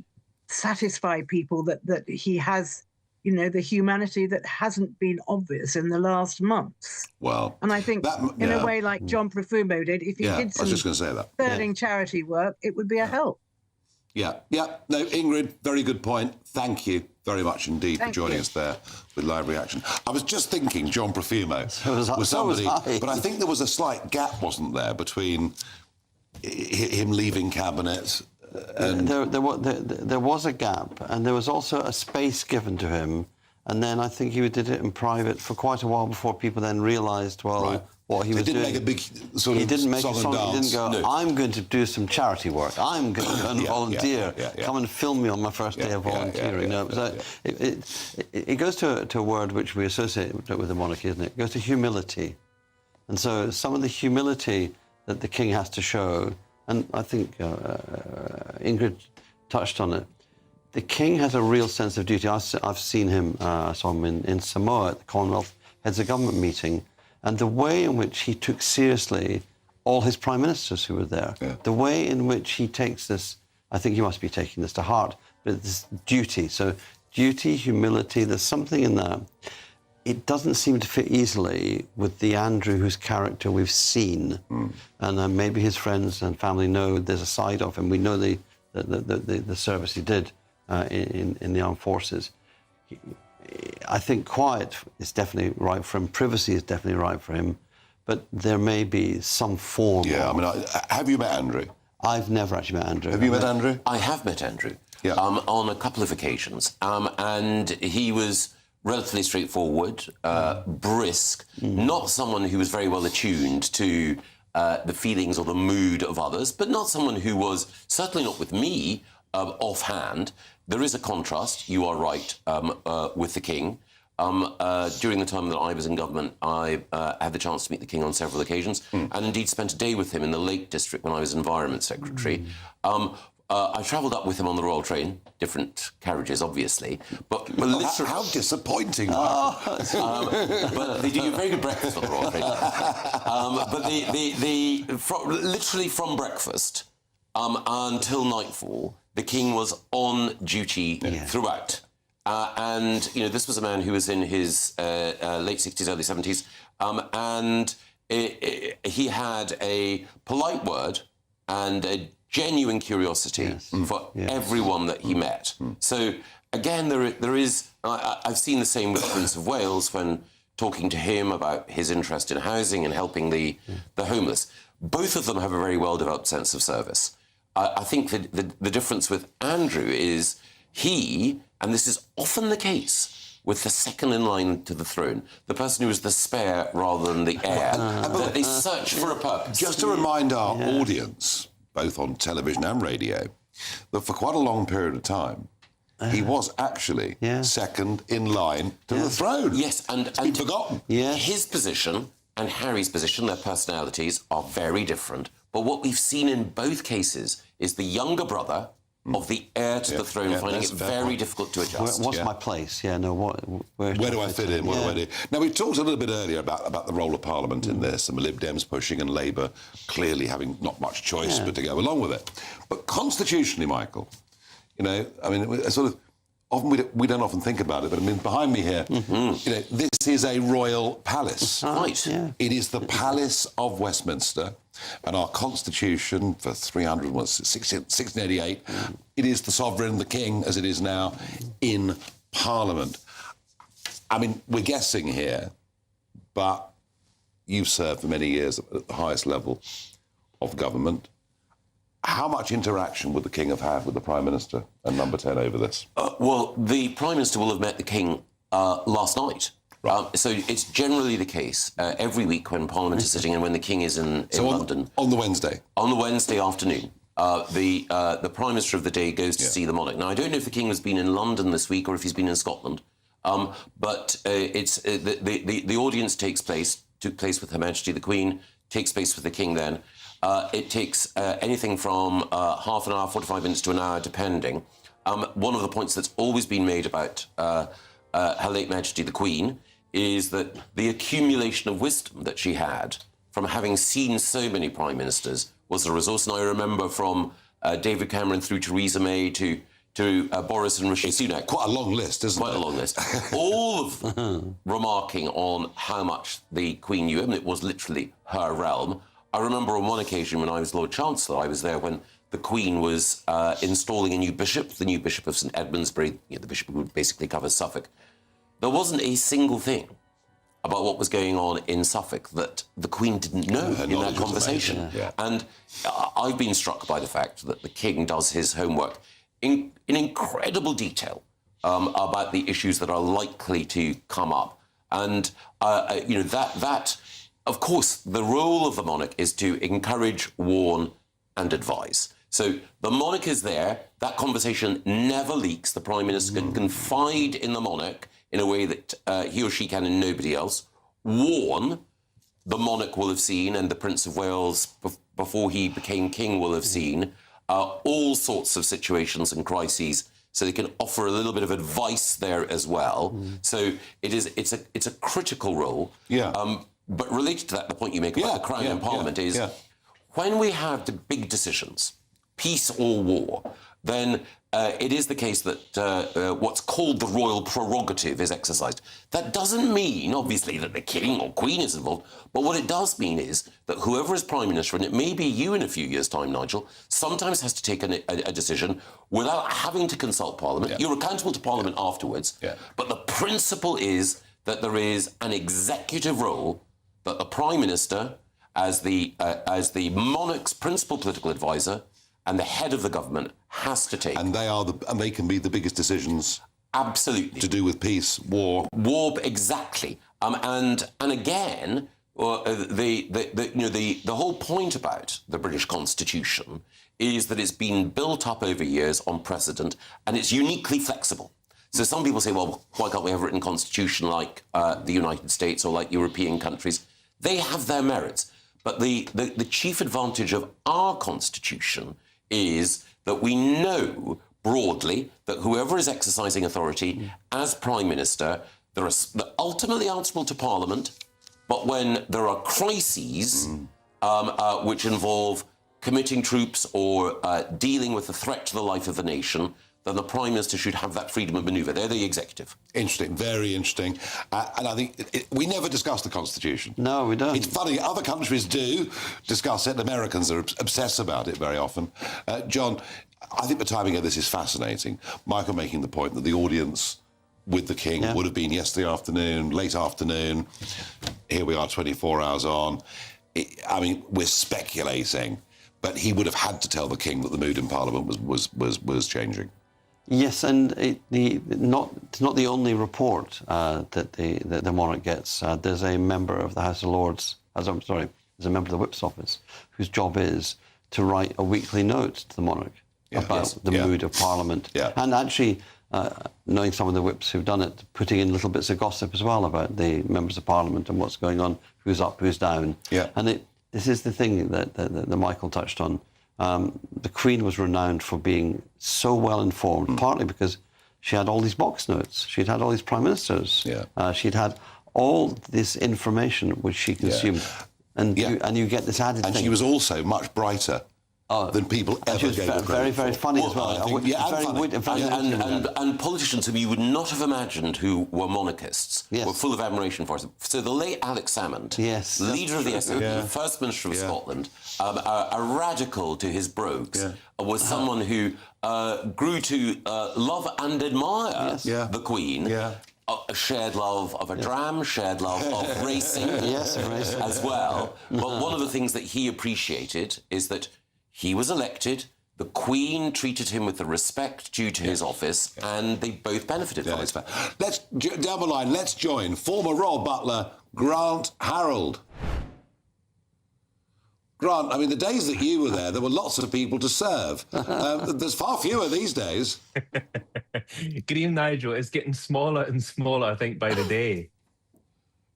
satisfy people that he has, you know, the humanity that hasn't been obvious in the last months. Well, and I think in a way like John Profumo did, if he did some sterling charity work, it would be a help. Yeah. No, Ingrid, very good point. Thank you very much indeed for joining us there with Live Reaction. I was just thinking John Profumo was somebody, but I think there was a slight gap, wasn't there, between him leaving cabinet and... There was a gap, and there was also a space given to him, and then I think he did it in private for quite a while before people then realised, what he was doing. He didn't make a big sort of He didn't make song a song. and dance. He didn't go, I'm going to do some charity work. I'm going to go and volunteer. Come and film me on my first day of volunteering. It goes to a word which we associate with the monarchy, isn't it? It goes to humility. And so some of the humility that the king has to show, and I think Ingrid touched on it, the king has a real sense of duty. I've seen him, I saw him in Samoa at the Commonwealth Heads of Government meeting, and the way in which he took seriously all his prime ministers who were there, the way in which he takes this, I think he must be taking this to heart, but this duty. So duty, humility, there's something in that. It doesn't seem to fit easily with the Andrew whose character we've seen. And maybe his friends and family know there's a side of him. We know the service he did in the armed forces. I think quiet is definitely right for him. Privacy is definitely right for him. But there may be some form. Yeah, I mean, have you met Andrew? I've never actually met Andrew. Have you met Andrew? I have met Andrew on a couple of occasions, and he was relatively straightforward, brisk, not someone who was very well attuned to the feelings or the mood of others, but not someone who was, certainly not with me, offhand. There is a contrast, you are right, with the King. During the time that I was in government, I had the chance to meet the King on several occasions, and indeed spent a day with him in the Lake District when I was Environment Secretary. I travelled up with him on the Royal Train, different carriages, obviously, but literally... How disappointing! But they do a very good breakfast on the Royal Train. But literally from breakfast until nightfall, the King was on duty throughout. And, you know, this was a man who was in his late 60s, early 70s, and he had a polite word and a genuine curiosity for everyone that he met. So, again, there is... I've seen the same with the Prince of Wales when talking to him about his interest in housing and helping the homeless. Both of them have a very well-developed sense of service. I think that the difference with Andrew is he, and this is often the case with the second in line to the throne, the person who is the spare rather than the heir, that they search for a purpose. Just to remind our audience, both on television and radio, that for quite a long period of time, he was actually second in line to the throne. Yes, and forgotten. His position and Harry's position, their personalities are very different. But what we've seen in both cases is the younger brother of the heir to the throne finding it very difficult to adjust. What's my place? Where do I fit in? What do I do? Now, we talked a little bit earlier about the role of Parliament in this, and the Lib Dems pushing and Labour clearly having not much choice but to go along with it. But constitutionally, Michael, you know, I mean, sort of, often we don't often think about it, but I mean, behind me here, you know, this is a royal palace. Right. It is the Palace of Westminster, and our constitution for 1688, it is the sovereign, the king, as it is now, in Parliament. I mean, we're guessing here, but you've served for many years at the highest level of government. How much interaction would the King have had with the Prime Minister and Number 10 over this? Well, the Prime Minister will have met the King last night. So it's generally the case every week when Parliament is sitting and when the King is in London. On the Wednesday? On the Wednesday afternoon. The Prime Minister of the day goes to see the monarch. Now, I don't know if the King has been in London this week or if he's been in Scotland, but the audience took place with Her Majesty the Queen, takes place with the King then. It takes anything from half an hour, 45 minutes to an hour, depending. One of the points that's always been made about Her late Majesty the Queen is that the accumulation of wisdom that she had from having seen so many prime ministers was a resource. And I remember from David Cameron through Theresa May to Boris and Rishi Sunak. Quite a long list, isn't it? Quite a long list. All of them remarking on how much the Queen knew him. It was literally her realm. I remember on one occasion when I was Lord Chancellor, I was there when the Queen was installing a new bishop, the new Bishop of St Edmundsbury, the bishop who basically covers Suffolk. There wasn't a single thing about what was going on in Suffolk that the Queen didn't know in that conversation. And I've been struck by the fact that the King does his homework in incredible detail about the issues that are likely to come up. And, you know, that, of course, the role of the monarch is to encourage, warn and advise. So the monarch is there. That conversation never leaks. The Prime Minister can confide in the monarch in a way that he or she can in nobody else. Warn, the monarch will have seen, and the Prince of Wales, before he became king, will have seen all sorts of situations and crises, so they can offer a little bit of advice there as well. So it's a critical role. But related to that, the point you make about the Crown and Parliament is when we have the big decisions, peace or war, then it is the case that what's called the royal prerogative is exercised. That doesn't mean, obviously, that the King or Queen is involved, but what it does mean is that whoever is Prime Minister, and it may be you in a few years' time, Nigel, sometimes has to take a decision without having to consult Parliament. You're accountable to Parliament afterwards, but the principle is that there is an executive role that the Prime Minister as the monarch's principal political advisor and the head of the government, has to take. And they can be the biggest decisions. Absolutely. To do with peace, war. War, exactly. And again, the whole point about the British Constitution is that it's been built up over years on precedent, and it's uniquely flexible. So some people say, well, why can't we have a written constitution like the United States or like European countries? They have their merits. But the chief advantage of our constitution is that we know broadly that whoever is exercising authority as Prime Minister, they're ultimately answerable to Parliament, but when there are crises which involve committing troops or dealing with the threat to the life of the nation, then the Prime Minister should have that freedom of manoeuvre. They're the executive. Interesting, very interesting. And I think we never discuss the Constitution. No, we don't. It's funny, other countries do discuss it, and Americans are obsessed about it very often. John, I think the timing of this is fascinating. Michael making the point that the audience with the King would have been yesterday afternoon, late afternoon. Here we are 24 hours on. I mean, we're speculating, but he would have had to tell the King that the mood in Parliament was changing. Yes, and it's not the only report that the monarch gets. There's a member of the House of Lords, there's a member of the Whip's office, whose job is to write a weekly note to the monarch about the mood of Parliament. Yeah. And actually, knowing some of the Whips who've done it, putting in little bits of gossip as well about the members of Parliament and what's going on, who's up, who's down. Yeah. And this is the thing that Michael touched on. The Queen was renowned for being so well informed, partly because she had all these box notes. She'd had all these prime ministers. Yeah. She'd had all this information which she consumed. And you get this added thing. And she was also much brighter than people ever gave her very, very funny as well. And politicians whom you would not have imagined who were monarchists were full of admiration for us. So the late Alex Salmond, leader of the SNP, First Minister of Scotland, a radical to his brogues, was someone who grew to love and admire the Queen. A shared love of a dram, shared love of racing as well. But one of the things that he appreciated is that he was elected, the Queen treated him with the respect due to his office, and they both benefited from it. Let's, down the line, let's join former Royal Butler, Grant Harold. Grant, I mean, the days that you were there were lots of people to serve. There's far fewer these days. Good evening, Nigel. It's getting smaller and smaller, I think, by the day.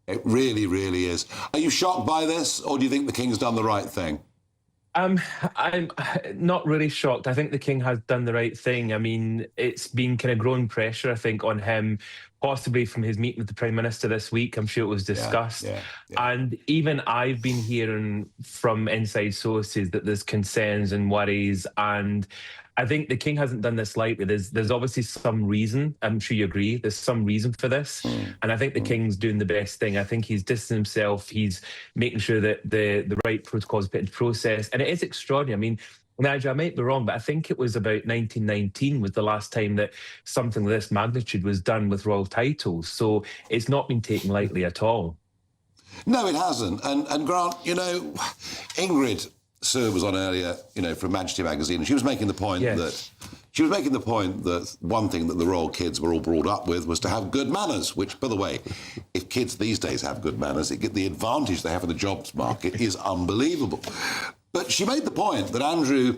It really, really is. Are you shocked by this, or do you think the King's done the right thing? I'm not really shocked. I think the King has done the right thing. I mean, it's been kind of growing pressure, I think, on him, possibly from his meeting with the Prime Minister this week. I'm sure it was discussed. And even I've been hearing from inside sources that there's concerns and worries, and I think the King hasn't done this lightly. There's obviously some reason. I'm sure you agree. There's some reason for this. And I think the King's doing the best thing. I think he's distancing himself. He's making sure that the right protocols put into process. And it is extraordinary. I mean, Nigel, I might be wrong, but I think it was about 1919 was the last time that something of this magnitude was done with royal titles. So it's not been taken lightly at all. No, it hasn't. And Grant, you know, Ingrid Sue was on earlier, you know, from Majesty magazine, and she was making the point that one thing that the royal kids were all brought up with was to have good manners, which, by the way, if kids these days have good manners, the advantage they have in the jobs market is unbelievable. But she made the point that Andrew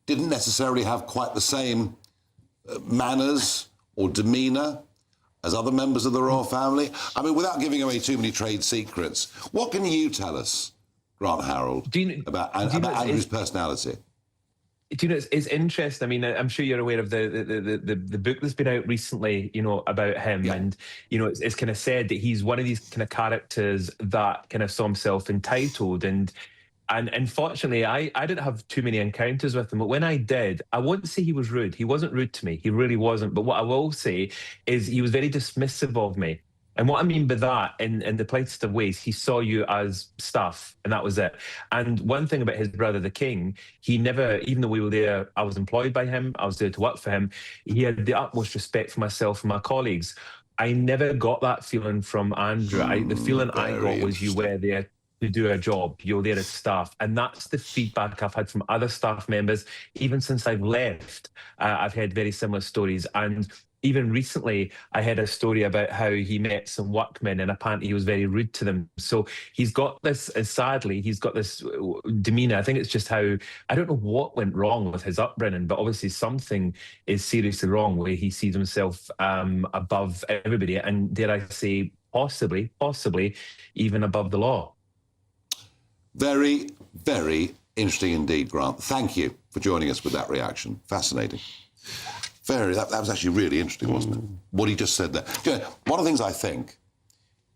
didn't necessarily have quite the same manners or demeanour as other members of the royal family. I mean, without giving away too many trade secrets, what can you tell us, Grant Harold, about Andrew's personality? Do you know, it's interesting. I mean, I'm sure you're aware of the book that's been out recently, you know, about him. And, you know, it's kind of said that he's one of these kind of characters that kind of saw himself entitled. And unfortunately, I didn't have too many encounters with him. But when I did, I wouldn't say he was rude. He wasn't rude to me. He really wasn't. But what I will say is he was very dismissive of me. And what I mean by that, in the politest of ways, he saw you as stuff, and that was it. And one thing about his brother, the King, he never, even though we were there, I was employed by him, I was there to work for him, he had the utmost respect for myself and my colleagues. I never got that feeling from Andrew. The feeling I got was you were there to do a job. You're there as staff. And that's the feedback I've had from other staff members. Even since I've left, I've heard very similar stories. And even recently, I heard a story about how he met some workmen and apparently he was very rude to them. So he's got this, sadly, he's got this demeanour. I think it's just how, I don't know what went wrong with his upbringing, but obviously something is seriously wrong where he sees himself above everybody. And dare I say, possibly even above the law. Very, very interesting indeed, Grant. Thank you for joining us with that reaction. Fascinating. That was actually really interesting, wasn't it? What he just said there. You know, one of the things I think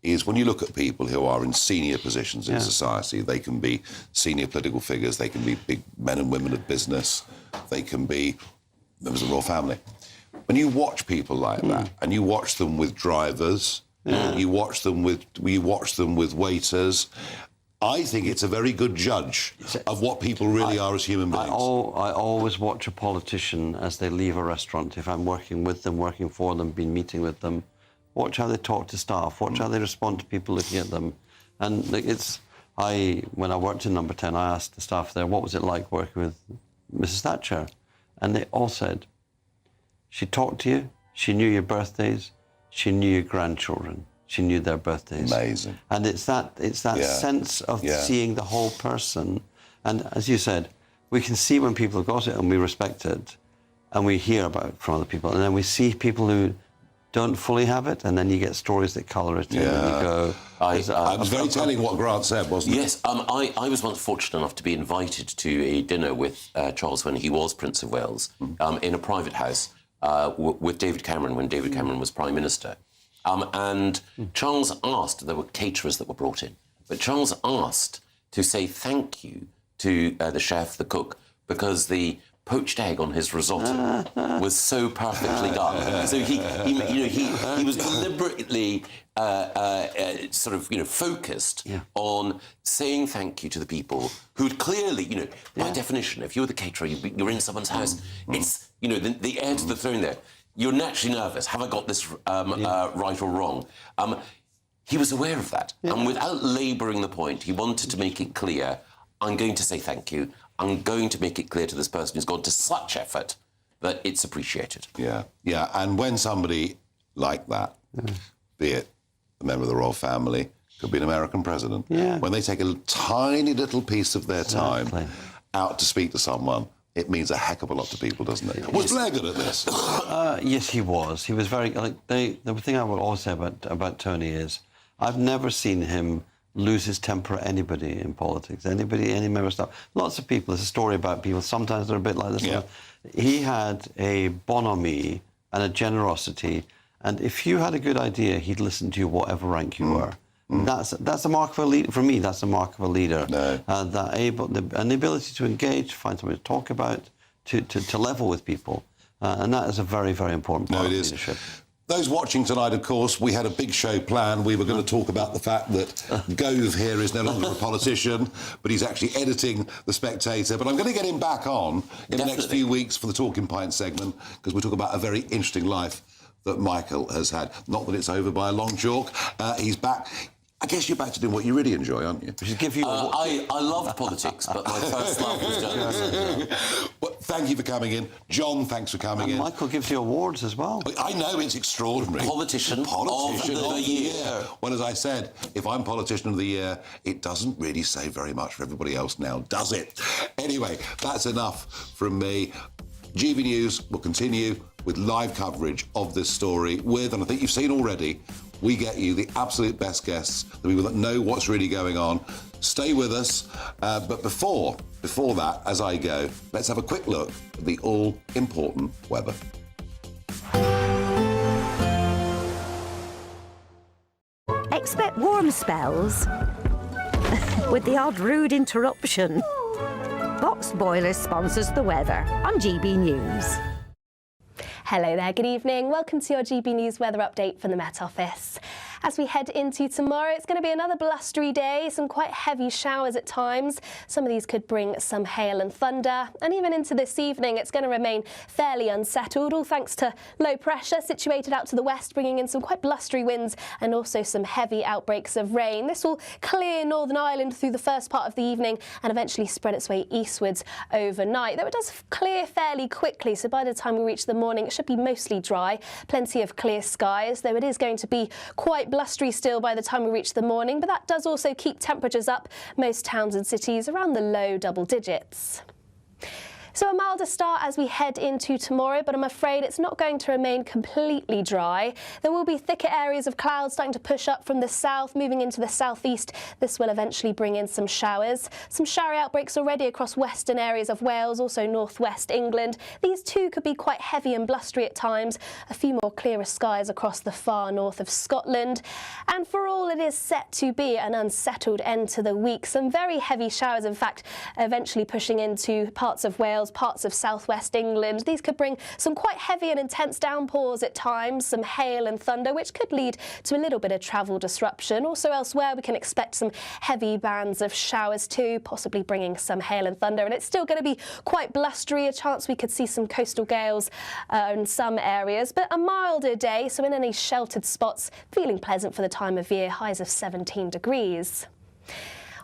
is when you look at people who are in senior positions in society, they can be senior political figures, they can be big men and women of business, they can be members of the royal family. When you watch people like that, and you watch them with drivers, you watch them with waiters, I think it's a very good judge of what people really are as human beings. I always watch a politician as they leave a restaurant. If I'm working with them, working for them, been meeting with them, watch how they talk to staff, watch how they respond to people looking at them. And when I worked in Number 10, I asked the staff there, what was it like working with Mrs. Thatcher? And they all said, she talked to you, she knew your birthdays, she knew your grandchildren. She knew their birthdays. Amazing. And it's that sense of seeing the whole person. And as you said, we can see when people have got it and we respect it and we hear about it from other people. And then we see people who don't fully have it, and then you get stories that colour it in and you go... It was very telling what Grant said, wasn't it? Yes, I was once fortunate enough to be invited to a dinner with Charles when he was Prince of Wales in a private house with David Cameron when David Cameron was Prime Minister. And Charles asked, there were caterers that were brought in, but Charles asked to say thank you to the chef, the cook, because the poached egg on his risotto was so perfectly done. So he was deliberately focused on saying thank you to the people who'd clearly, by definition, if you're the caterer, you're in someone's house, it's, the heir to the throne there. You're naturally nervous. Have I got this right or wrong? He was aware of that. And without labouring the point, he wanted to make it clear, I'm going to say thank you. I'm going to make it clear to this person who's gone to such effort that it's appreciated. Yeah. And when somebody like that, be it a member of the royal family, could be an American president, when they take a tiny little piece of their time out to speak to someone, it means a heck of a lot to people, doesn't it? Was Blair good at this? Yes, he was. He was very... the thing I would always say about Tony is I've never seen him lose his temper at anybody in politics, any member of staff. Lots of people, there's a story about people, sometimes they're a bit like this. Yeah. He had a bonhomie and a generosity, and if you had a good idea, he'd listen to you whatever rank you were. That's a mark of a leader. For me, that's a mark of a leader. And the ability to engage, to find something to talk about, to level with people. And that is a very, very important part of leadership. Those watching tonight, of course, we had a big show planned. We were going to talk about the fact that Gove here is no longer a politician, but he's actually editing The Spectator. But I'm going to get him back on in the next few weeks for the Talking Pint segment, because we talk about a very interesting life that Michael has had. Not that it's over by a long chalk. He's back. I guess you're back to doing what you really enjoy, aren't you? We should give you I love politics, but my first love was journalism. Well, thank you for coming in. John, thanks for coming in. Michael gives you awards as well. I know, it's extraordinary. Politician of the year. Well, as I said, if I'm Politician of the Year, it doesn't really say very much for everybody else now, does it? Anyway, that's enough from me. GB News will continue with live coverage of this story with, and I think you've seen already, we get you the absolute best guests, the people that know what's really going on. Stay with us. But before that, as I go, let's have a quick look at the all-important weather. Expect warm spells with the odd rude interruption. Box Boiler sponsors the weather on GB News. Hello there, good evening. Welcome to your GB News weather update from the Met Office. As we head into tomorrow, it's going to be another blustery day, some quite heavy showers at times. Some of these could bring some hail and thunder. And even into this evening, it's going to remain fairly unsettled, all thanks to low pressure situated out to the west, bringing in some quite blustery winds and also some heavy outbreaks of rain. This will clear Northern Ireland through the first part of the evening and eventually spread its way eastwards overnight. Though it does clear fairly quickly, so by the time we reach the morning, it should be mostly dry. Plenty of clear skies, though it is going to be quite blustery still by the time we reach the morning, but that does also keep temperatures up most towns and cities around the low double digits. So a milder start as we head into tomorrow, but I'm afraid it's not going to remain completely dry. There will be thicker areas of clouds starting to push up from the south, moving into the southeast. This will eventually bring in some showers. Some showery outbreaks already across western areas of Wales, also northwest England. These too could be quite heavy and blustery at times. A few more clearer skies across the far north of Scotland. And for all, it is set to be an unsettled end to the week. Some very heavy showers, in fact, eventually pushing into parts of Wales, parts of southwest England. These could bring some quite heavy and intense downpours at times, some hail and thunder, which could lead to a little bit of travel disruption. Also elsewhere, we can expect some heavy bands of showers too, possibly bringing some hail and thunder. And it's still going to be quite blustery, a chance we could see some coastal gales in some areas, but a milder day, so in any sheltered spots, feeling pleasant for the time of year, highs of 17 degrees.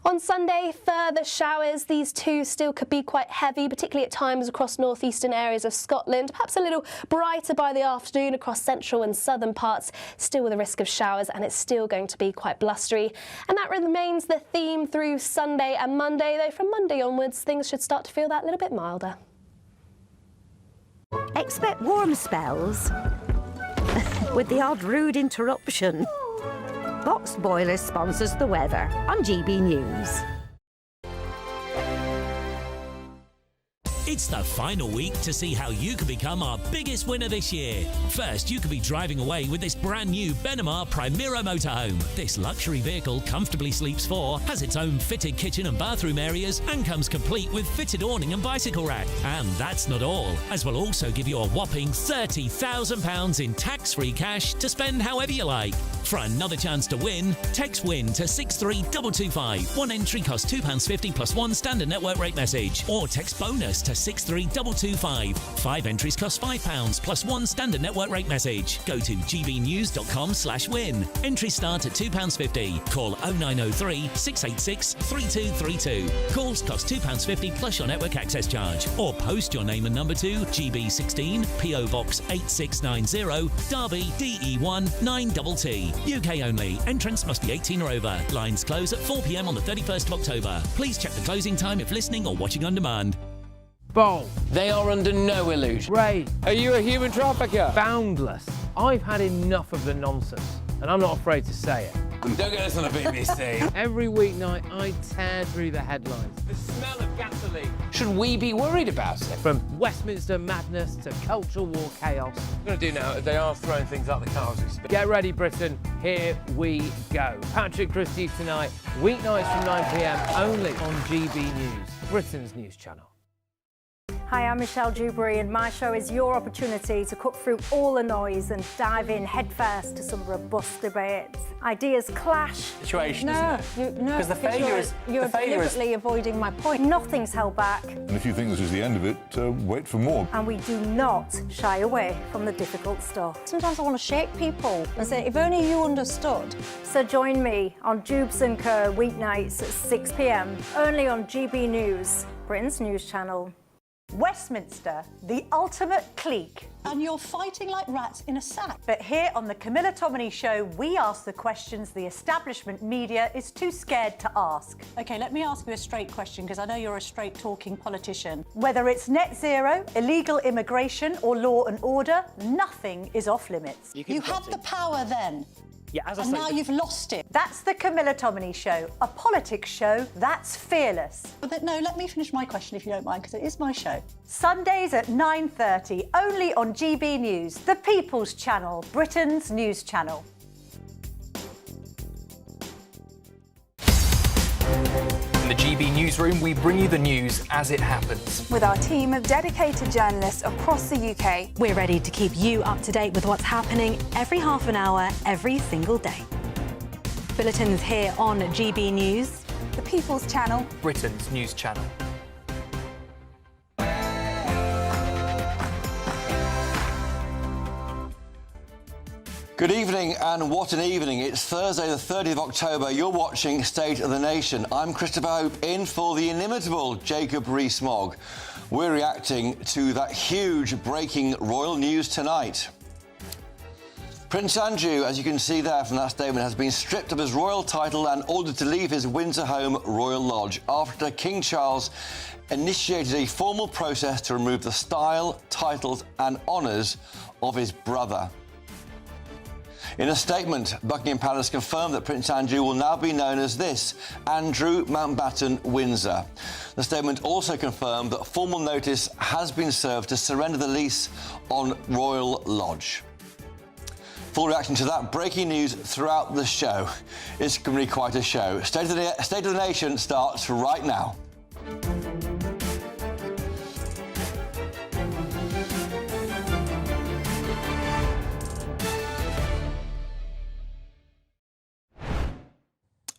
On Sunday, further showers. These too still could be quite heavy, particularly at times across northeastern areas of Scotland. Perhaps a little brighter by the afternoon across central and southern parts, still with a risk of showers, and it's still going to be quite blustery. And that remains the theme through Sunday and Monday, though from Monday onwards, things should start to feel that little bit milder. Expect warm spells with the odd rude interruption. Boxed Boiler sponsors the weather on GB News. It's the final week to see how you can become our biggest winner this year. First, you could be driving away with this brand new Benamar Primera motorhome. This luxury vehicle comfortably sleeps four, has its own fitted kitchen and bathroom areas, and comes complete with fitted awning and bicycle rack. And that's not all, as we'll also give you a whopping £30,000 in tax-free cash to spend however you like. For another chance to win, text WIN to 63225. One entry costs £2.50 plus one standard network rate message. Or text BONUS to 63225. 5 entries cost £5 plus one standard network rate message. Go to gbnews.com/win. Entries start at £2.50. Call 0903 686 3232. Calls cost £2.50 plus your network access charge. Or post your name and number to GB16 PO Box 8690 Derby DE1 9TT. UK only. Entrance must be 18 or over. Lines close at 4 p.m. on the 31st of October. Please check the closing time if listening or watching on demand. Bold. They are under no illusion. Ray. Are you a human trafficker? Boundless. I've had enough of the nonsense, and I'm not afraid to say it. Don't get us on the BBC. Every weeknight, I tear through the headlines. The smell of gasoline. Should we be worried about it? From Westminster madness to cultural war chaos. What I'm going to do now is they are throwing things out the car as we speak. Get ready, Britain. Here we go. Patrick Christie's tonight, weeknights from 9 p.m, only on GB News, Britain's news channel. Hi, I'm Michelle Dewberry, and my show is your opportunity to cut through all the noise and dive in headfirst to some robust debates. Ideas clash. Situation, isn't it? No, because the failure is you're deliberately avoiding my point. Nothing's held back. And if you think this is the end of it, wait for more. And we do not shy away from the difficult stuff. Sometimes I want to shake people and say, if only you understood. So join me on Jubes & Co weeknights at 6 p.m, only on GB News, Britain's news channel. Westminster, the ultimate clique. And you're fighting like rats in a sack. But here on the Camilla Tominey Show, we ask the questions the establishment media is too scared to ask. OK, let me ask you a straight question, because I know you're a straight-talking politician. Whether it's net zero, illegal immigration or law and order, nothing is off limits. You had the power then. Yeah, as I and say, now you've lost it. That's the Camilla Tominey Show, a politics show that's fearless. But no, let me finish my question if you don't mind, because it is my show. Sundays at 9:30, only on GB News, the People's Channel, Britain's news channel. In the GB newsroom, we bring you the news as it happens. With our team of dedicated journalists across the UK, we're ready to keep you up to date with what's happening every half an hour, every single day. bulletins here on GB News, the People's Channel, Britain's news channel. Good evening, and what an evening. It's Thursday the 30th of October. You're watching State of the Nation. I'm Christopher Hope, in for the inimitable Jacob Rees-Mogg. We're reacting to that huge breaking royal news tonight. Prince Andrew, as you can see there from that statement, has been stripped of his royal title and ordered to leave his Windsor home, Royal Lodge, after King Charles initiated a formal process to remove the style, titles and honours of his brother. In a statement, Buckingham Palace confirmed that Prince Andrew will now be known as this, Andrew Mountbatten Windsor. The statement also confirmed that formal notice has been served to surrender the lease on Royal Lodge. Full reaction to that breaking news throughout the show. It's going to be quite a show. State of the Nation starts right now.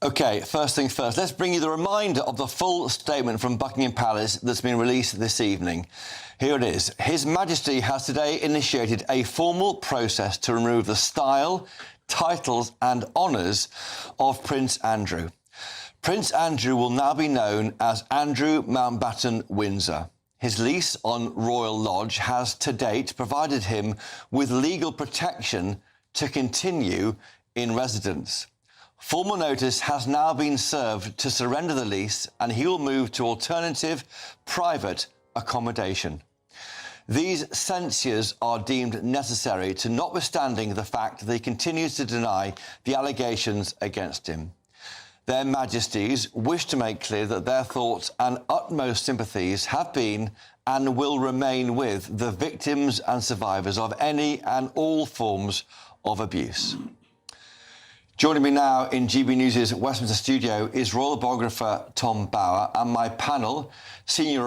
OK, first things first, let's bring you the reminder of the full statement from Buckingham Palace that's been released this evening. Here it is. His Majesty has today initiated a formal process to remove the style, titles and honours of Prince Andrew. Prince Andrew will now be known as Andrew Mountbatten Windsor. His lease on Royal Lodge has to date provided him with legal protection to continue in residence. Formal notice has now been served to surrender the lease, and he will move to alternative private accommodation. These censures are deemed necessary to notwithstanding the fact that he continues to deny the allegations against him. Their Majesties wish to make clear that their thoughts and utmost sympathies have been and will remain with the victims and survivors of any and all forms of abuse. Joining me now in GB News' Westminster studio is royal biographer Tom Bower and my panel, senior